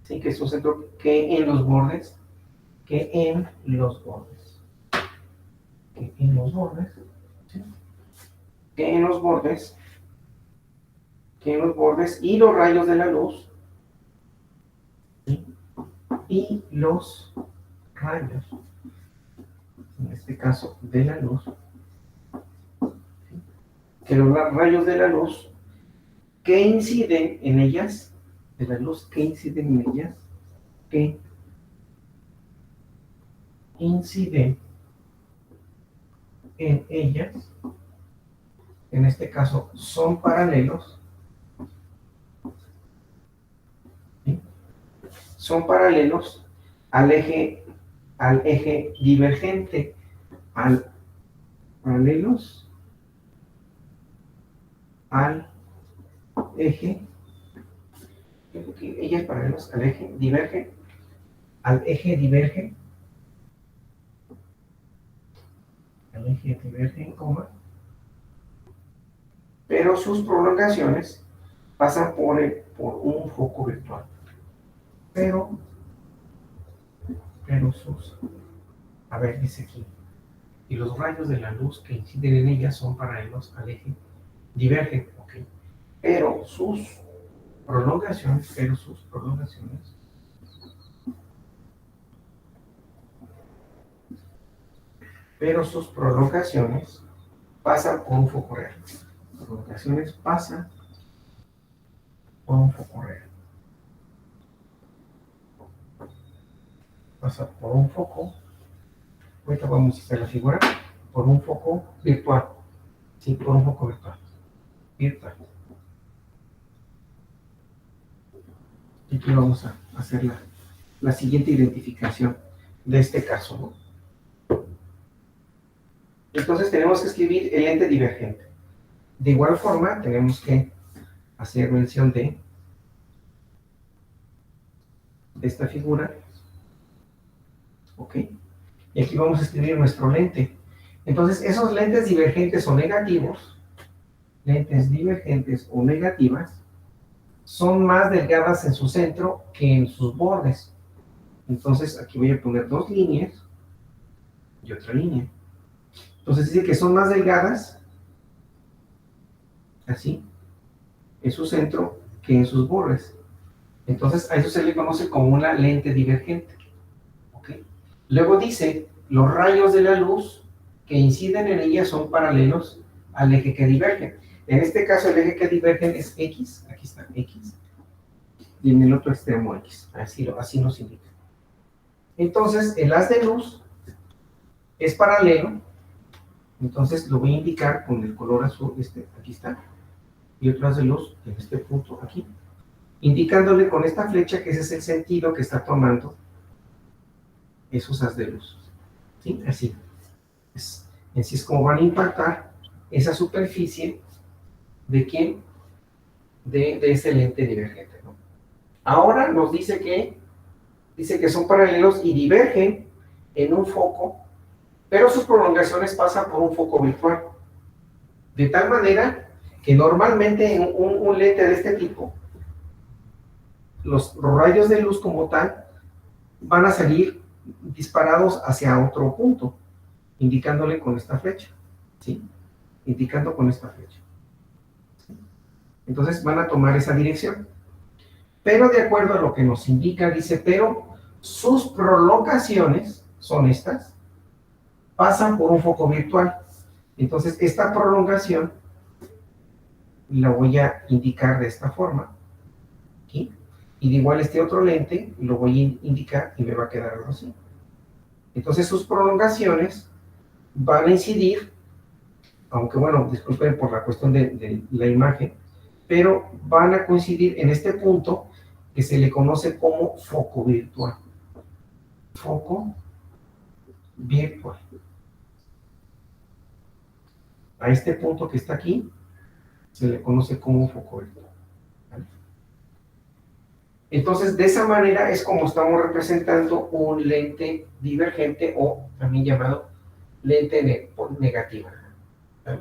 Sí, que es un centro que en los bordes. Que en los bordes. Que en los bordes. ¿Sí? Que en los bordes. Que en los bordes y los rayos de la luz. ¿Sí? Y los rayos, en este caso de la luz, ¿sí? Que los rayos de la luz que inciden en ellas, de la luz que inciden en ellas, que inciden en ellas, en este caso son paralelos, ¿sí? Son paralelos al eje divergente, paralelos al eje, ellas paralelos al eje divergen, al eje divergen, coma, pero sus prolongaciones pasan por un foco virtual. Pero sus, a ver, dice aquí, y los rayos de la luz que inciden en ellas son paralelos al eje divergen, ok, pero sus prolongaciones, pasan por un foco real. Prolongaciones pasan por un foco real. Pasa por un foco. Ahorita vamos a hacer la figura. Por un foco virtual. Sí, por un foco virtual. Y aquí vamos a hacer la siguiente identificación de este caso, ¿no? Entonces tenemos que escribir el lente divergente. De igual forma, tenemos que hacer mención de esta figura, ¿ok? Y aquí vamos a escribir nuestro lente. Entonces, esos lentes divergentes o negativos, lentes divergentes o negativas, son más delgadas en su centro que en sus bordes. Entonces, aquí voy a poner dos líneas y otra línea. Entonces, dice que son más delgadas, así, en su centro que en sus bordes. Entonces, a eso se le conoce como una lente divergente. ¿Ok? Luego dice, los rayos de la luz que inciden en ella son paralelos al eje que diverge. En este caso, el eje que diverge es X, aquí está X, y en el otro extremo X, así nos indica. Entonces, el haz de luz es paralelo, entonces lo voy a indicar con el color azul, aquí está, y otro haz de luz en este punto aquí, indicándole con esta flecha que ese es el sentido que está tomando esos haz de luz. ¿Sí? Así. Así es como van a impactar esa superficie de quién, de ese lente divergente, ¿no? Ahora nos dice que son paralelos y divergen en un foco, pero sus prolongaciones pasan por un foco virtual. De tal manera que normalmente en un lente de este tipo, los rayos de luz como tal van a salir disparados hacia otro punto, indicándole con esta flecha, ¿sí? Indicando con esta flecha. ¿Sí? Entonces van a tomar esa dirección. Pero de acuerdo a lo que nos indica, dice, pero sus prolongaciones son estas, pasan por un foco virtual. Entonces esta prolongación la voy a indicar de esta forma, ¿sí? Y de igual este otro lente lo voy a indicar y me va a quedar algo así. Entonces sus prolongaciones van a incidir, aunque bueno, disculpen por la cuestión de la imagen, pero van a coincidir en este punto que se le conoce como foco virtual. Foco virtual. A este punto que está aquí se le conoce como foco virtual. ¿Vale? Entonces, de esa manera es como estamos representando un lente divergente o también llamado lente negativa. ¿Vale?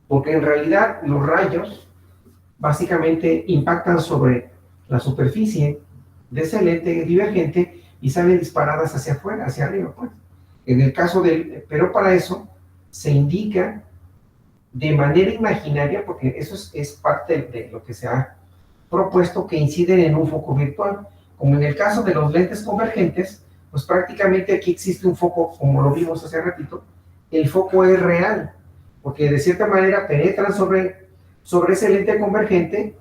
Porque en realidad los rayos básicamente impactan sobre la superficie de ese lente divergente y salen disparadas hacia afuera, hacia arriba, pues. En el caso pero para eso se indica de manera imaginaria, porque eso es parte de lo que se ha propuesto, que inciden en un foco virtual. Como en el caso de los lentes convergentes, pues prácticamente aquí existe un foco, como lo vimos hace ratito, el foco es real, porque de cierta manera penetran sobre ese lente convergente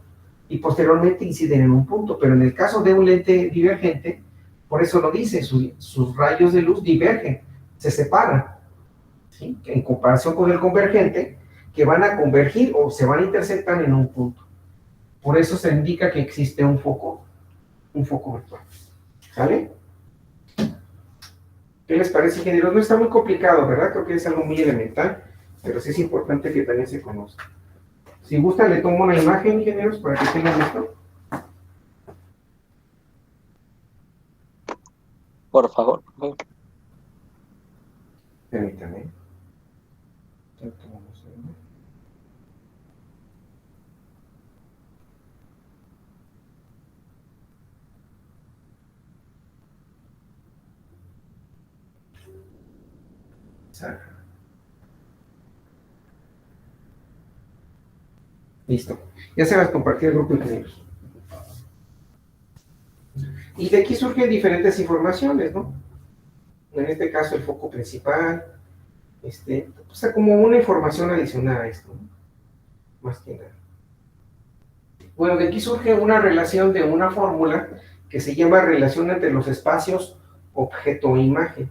y posteriormente inciden en un punto, pero en el caso de un lente divergente, por eso lo dice, sus rayos de luz divergen, se separan, ¿sí? En comparación con el convergente, que van a convergir o se van a interceptar en un punto. Por eso se indica que existe un foco virtual. ¿Sale? ¿Qué les parece, ingenieros? No está muy complicado, ¿verdad? Creo que es algo muy elemental, pero sí es importante que también se conozca. Si gustan, le tomo una imagen, ingenieros, para que tengan esto. Por favor, por favor. Permítanme. Ya tomamos ahí. Listo. Ya se las compartí al grupo de ingenieros. Y de aquí surgen diferentes informaciones, ¿no? En este caso, el foco principal, o sea, como una información adicional a esto, ¿no? Más que nada. Bueno, de aquí surge una relación de una fórmula que se llama relación entre los espacios objeto-imagen.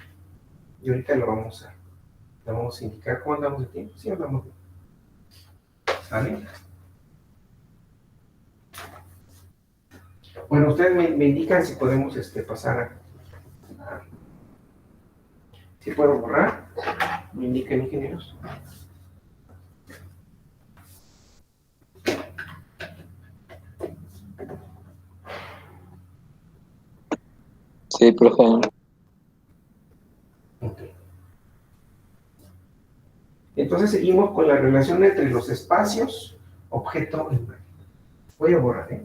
Y ahorita lo vamos a indicar. ¿Cómo andamos de tiempo? Sí, andamos de tiempo. ¿Sale? Bueno, ustedes me indican si podemos pasar si puedo borrar. Me indican, ingenieros. Sí, profe. Ok. Entonces seguimos con la relación entre los espacios, objeto e imagen. Voy a borrar, ¿eh?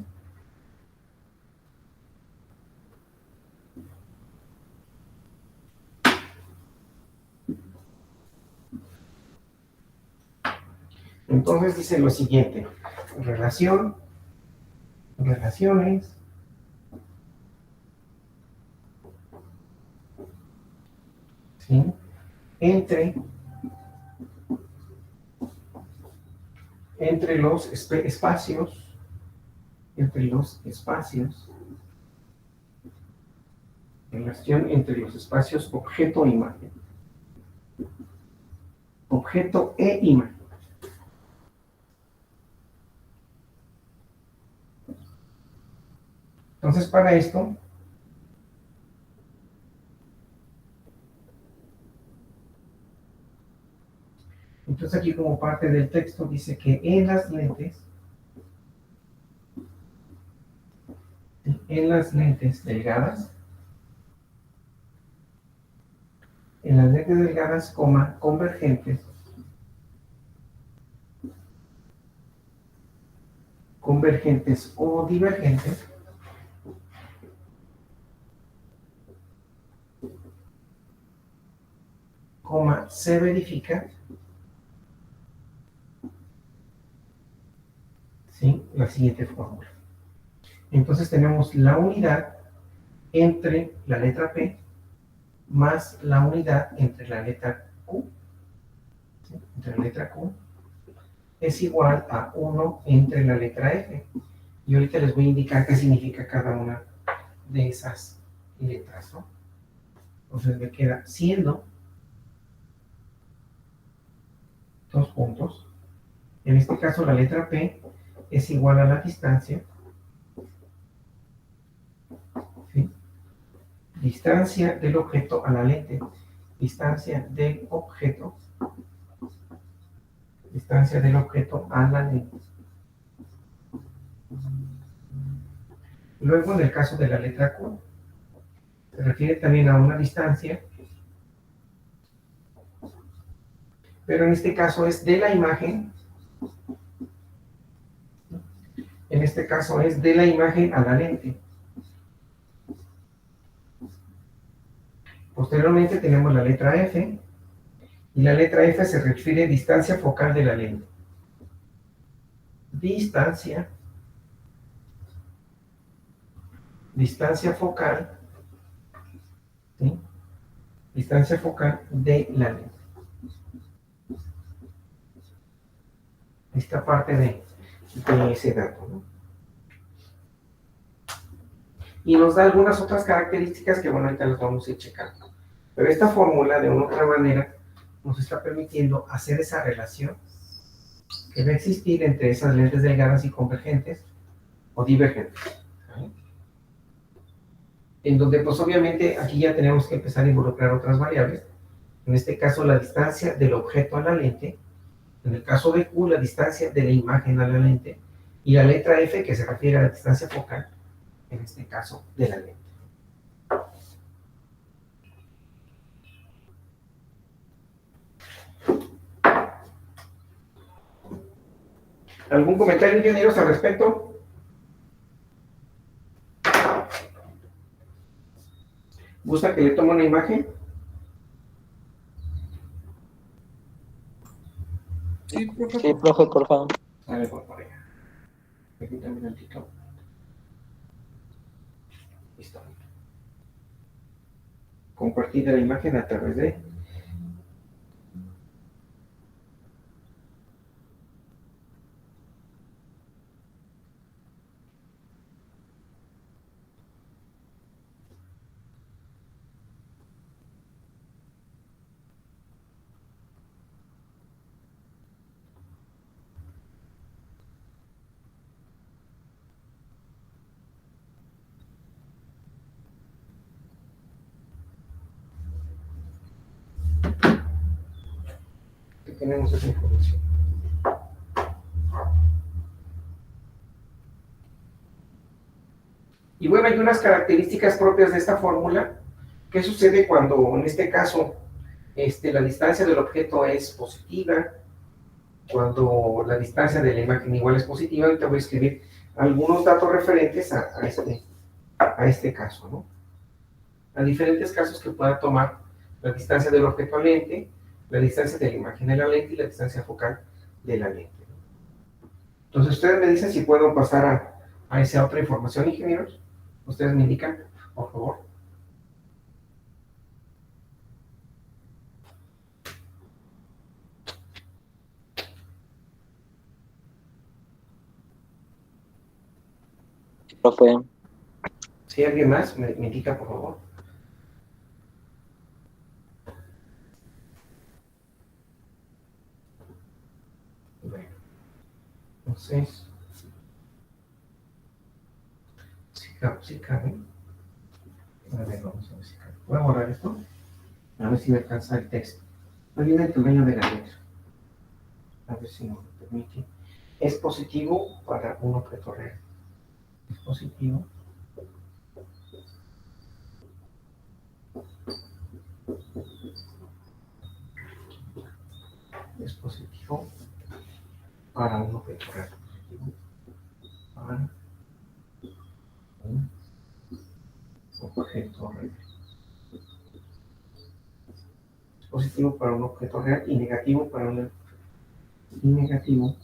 Entonces dice lo siguiente. Relaciones, ¿sí? Entre los espacios, relación entre los espacios objeto e imagen. Objeto e imagen. Entonces, para esto, entonces aquí como parte del texto dice que en las lentes delgadas, coma, convergentes o divergentes, coma, se verifica, ¿sí? La siguiente fórmula. Entonces tenemos la unidad entre la letra P más la unidad entre la letra Q, ¿sí? Entre la letra Q es igual a 1 entre la letra F. Y ahorita les voy a indicar qué significa cada una de esas letras, ¿no? Entonces me queda siendo dos puntos. En este caso la letra P es igual a la distancia, ¿sí? Distancia del objeto a la lente. Distancia del objeto a la lente. Luego, en el caso de la letra Q, se refiere también a una distancia, pero en este caso es de la imagen, a la lente. Posteriormente tenemos la letra F, y la letra F se refiere a distancia focal de la lente. Distancia focal, ¿sí? Distancia focal de la lente. Esta parte de ese dato, ¿no? Y nos da algunas otras características que, bueno, ahorita las vamos a ir checando. Pero esta fórmula, de una u otra manera, nos está permitiendo hacer esa relación que va a existir entre esas lentes delgadas y convergentes o divergentes, ¿sí? En donde, pues obviamente, aquí ya tenemos que empezar a involucrar otras variables. En este caso, la distancia del objeto a la lente. En el caso de Q, la distancia de la imagen a la lente. Y la letra F, que se refiere a la distancia focal, en este caso, de la lente. ¿Algún comentario, ingenieros, al respecto? ¿Gusta que le tome una imagen? Sí, profe. Sí, profe, por favor. Sale por allá. Permítame un tantito. Listo. Compartir la imagen a través de... tenemos esa información. Y bueno, hay unas características propias de esta fórmula. ¿Qué sucede cuando, en este caso, la distancia del objeto es positiva? Cuando la distancia de la imagen igual es positiva, ahorita voy a escribir algunos datos referentes a este caso, ¿no? A diferentes casos que pueda tomar la distancia del objeto al lente, la distancia de la imagen de la lente y la distancia focal de la lente. Entonces, ustedes me dicen si puedo pasar a esa otra información, ingenieros. Ustedes me indican, por favor. Profe, Si alguien más me indica, por favor. Bueno, entonces, si cabe. A ver, vamos a ver si cabe. Voy a borrar esto. A ver si me alcanza el texto. No viene el tamaño de la letra. A ver si nos lo permite. Es positivo para un objeto real. Es positivo. Es positivo para un objeto real. Positivo para un objeto real. Es positivo para un objeto real y negativo para un y negativo.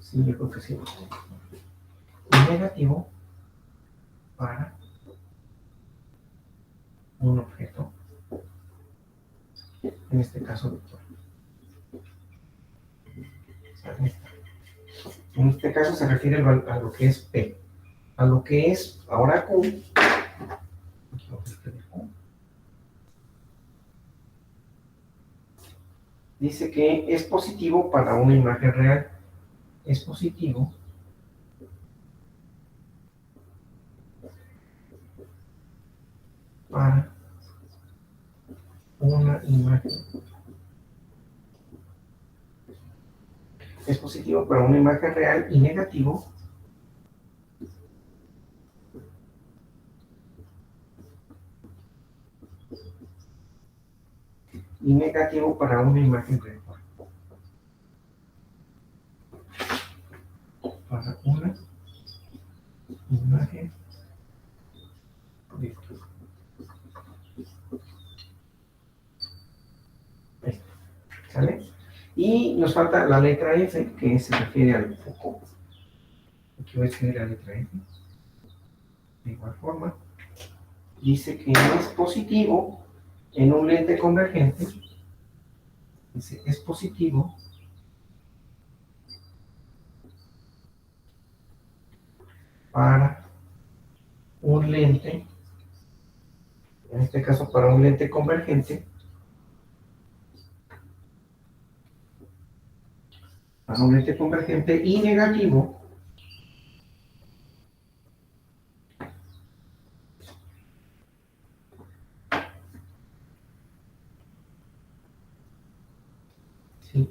Sí, yo creo que sí. Y negativo para un objeto, en este caso vector. ¿Sale? En este caso se refiere a lo que es P. A lo que es ahora Q. Dice que es positivo para una imagen real. Es positivo para una imagen. Es positivo para una imagen real y negativo para una imagen virtual. Para una imagen virtual. ¿Sale? Y nos falta la letra F, que se refiere al foco. Aquí voy a escribir la letra F. De igual forma, dice que es positivo en un lente convergente. Dice, es positivo para un lente, en este caso para un lente convergente, y negativo ¿sí?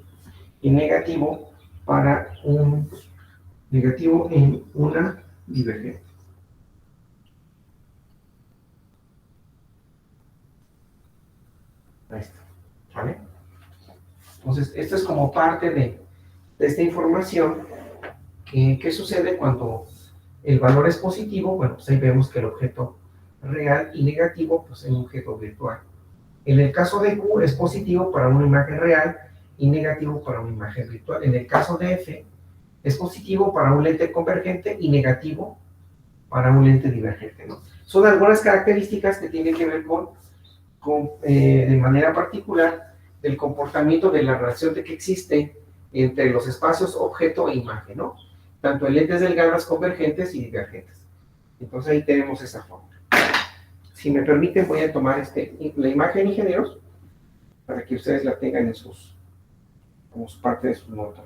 Y negativo para un negativo en una divergente. Ahí está, ¿vale? Entonces, esto es como parte de esta información. ¿Qué sucede cuando el valor es positivo? Bueno, pues ahí vemos que el objeto real y negativo, pues es un objeto virtual. En el caso de Q es positivo para una imagen real y negativo para una imagen virtual. En el caso de F es positivo para un lente convergente y negativo para un lente divergente, ¿no? Son algunas características que tienen que ver de manera particular, el comportamiento de la relación que existe entre los espacios objeto e imagen, ¿no? Tanto en lentes delgadas, convergentes y divergentes. Entonces ahí tenemos esa forma. Si me permiten, voy a tomar la imagen, ingenieros, para que ustedes la tengan como parte de sus notas.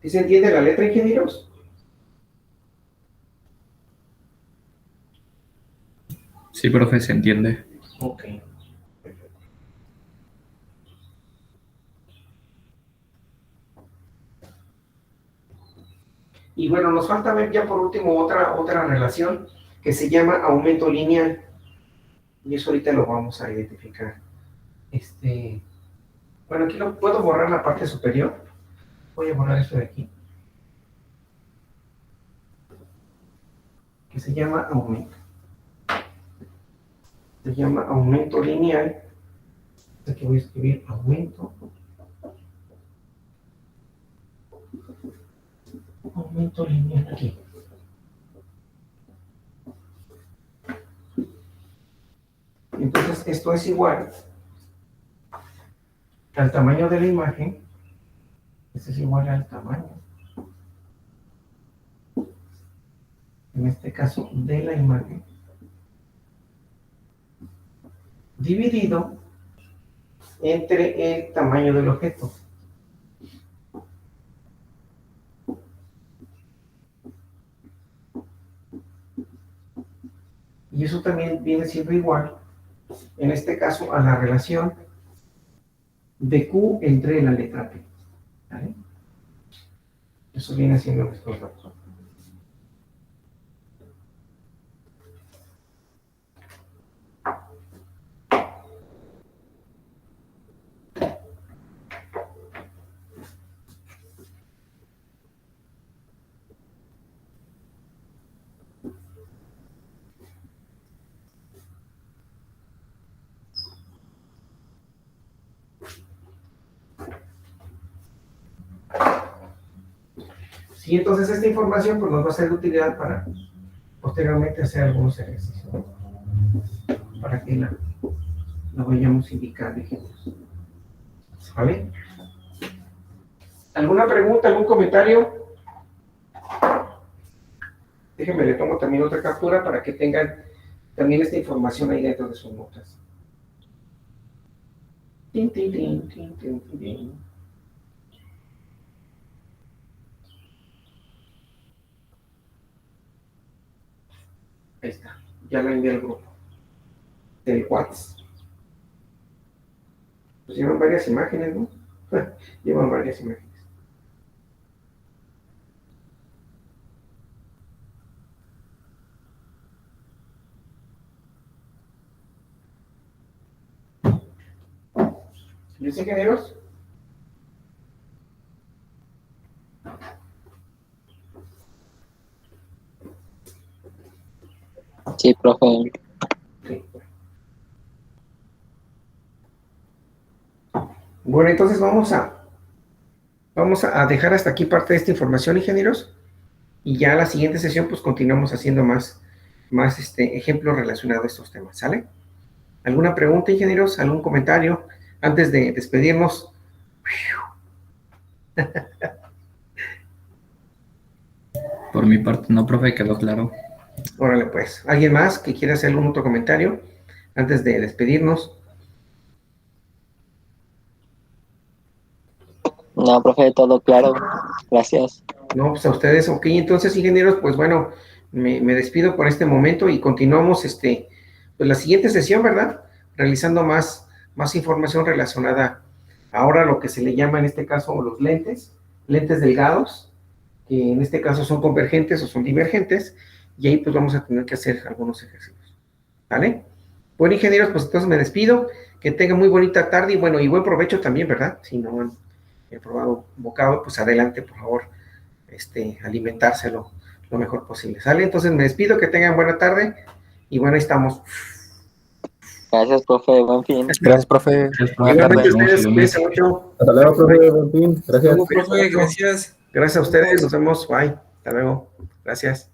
¿Sí se entiende la letra, ingenieros? Sí, profe, se entiende. Ok. Perfecto. Y bueno, nos falta ver ya por último otra relación que se llama aumento lineal. Y eso ahorita lo vamos a identificar. Bueno, aquí lo puedo borrar la parte superior. Voy a borrar esto de aquí. Que se llama aumento. Se llama aumento lineal. Aquí voy a escribir aumento. Aumento lineal aquí. Entonces, esto es igual al tamaño de la imagen. Esto es igual al tamaño, en este caso, de la imagen, dividido entre el tamaño del objeto. Y eso también viene siendo igual, en este caso, a la relación de Q entre la letra P. ¿Vale? Eso viene siendo nuestros datos. Sí, entonces esta información pues, nos va a ser de utilidad para posteriormente hacer algunos ejercicios, ¿no? Para que la vayamos indicando ejemplos. ¿Vale? ¿Alguna pregunta, algún comentario? Déjenme, le tomo también otra captura para que tengan también esta información ahí dentro de sus notas. Tin, tin, tin, tin, tin, tin. Ahí está, ya la envié al grupo del WhatsApp. Pues llevan varias imágenes, ¿no? Llevan varias imágenes. ¿Los ingenieros? Sí, profe. Sí. Bueno, entonces vamos a dejar hasta aquí parte de esta información, ingenieros, y ya la siguiente sesión pues continuamos haciendo más ejemplos relacionados a estos temas, ¿sale? ¿Alguna pregunta, ingenieros? ¿Algún comentario antes de despedirnos? Por mi parte, no, profe, quedó claro. Órale, pues. ¿Alguien más que quiera hacer algún otro comentario antes de despedirnos? No, profe, todo claro. Gracias. No, pues a ustedes, ok. Entonces, ingenieros, pues bueno, me despido por este momento y continuamos pues la siguiente sesión, ¿verdad? Realizando más información relacionada ahora a lo que se le llama en este caso los lentes delgados, que en este caso son convergentes o son divergentes, y ahí pues vamos a tener que hacer algunos ejercicios. ¿Vale? Bueno, ingenieros, pues entonces me despido. Que tengan muy bonita tarde y bueno, y buen provecho también, ¿verdad? Si no han probado bocado, pues adelante, por favor, alimentárselo lo mejor posible. ¿Sale? Entonces me despido, que tengan buena tarde y bueno, ahí estamos. Gracias, profe. Buen fin. Gracias, profe. Buena Igualmente tarde. ustedes, cuídense mucho. Hasta luego, profe. Buen fin. Gracias. Luego, profe, gracias. Gracias a ustedes, nos vemos. Bye. Hasta luego. Gracias.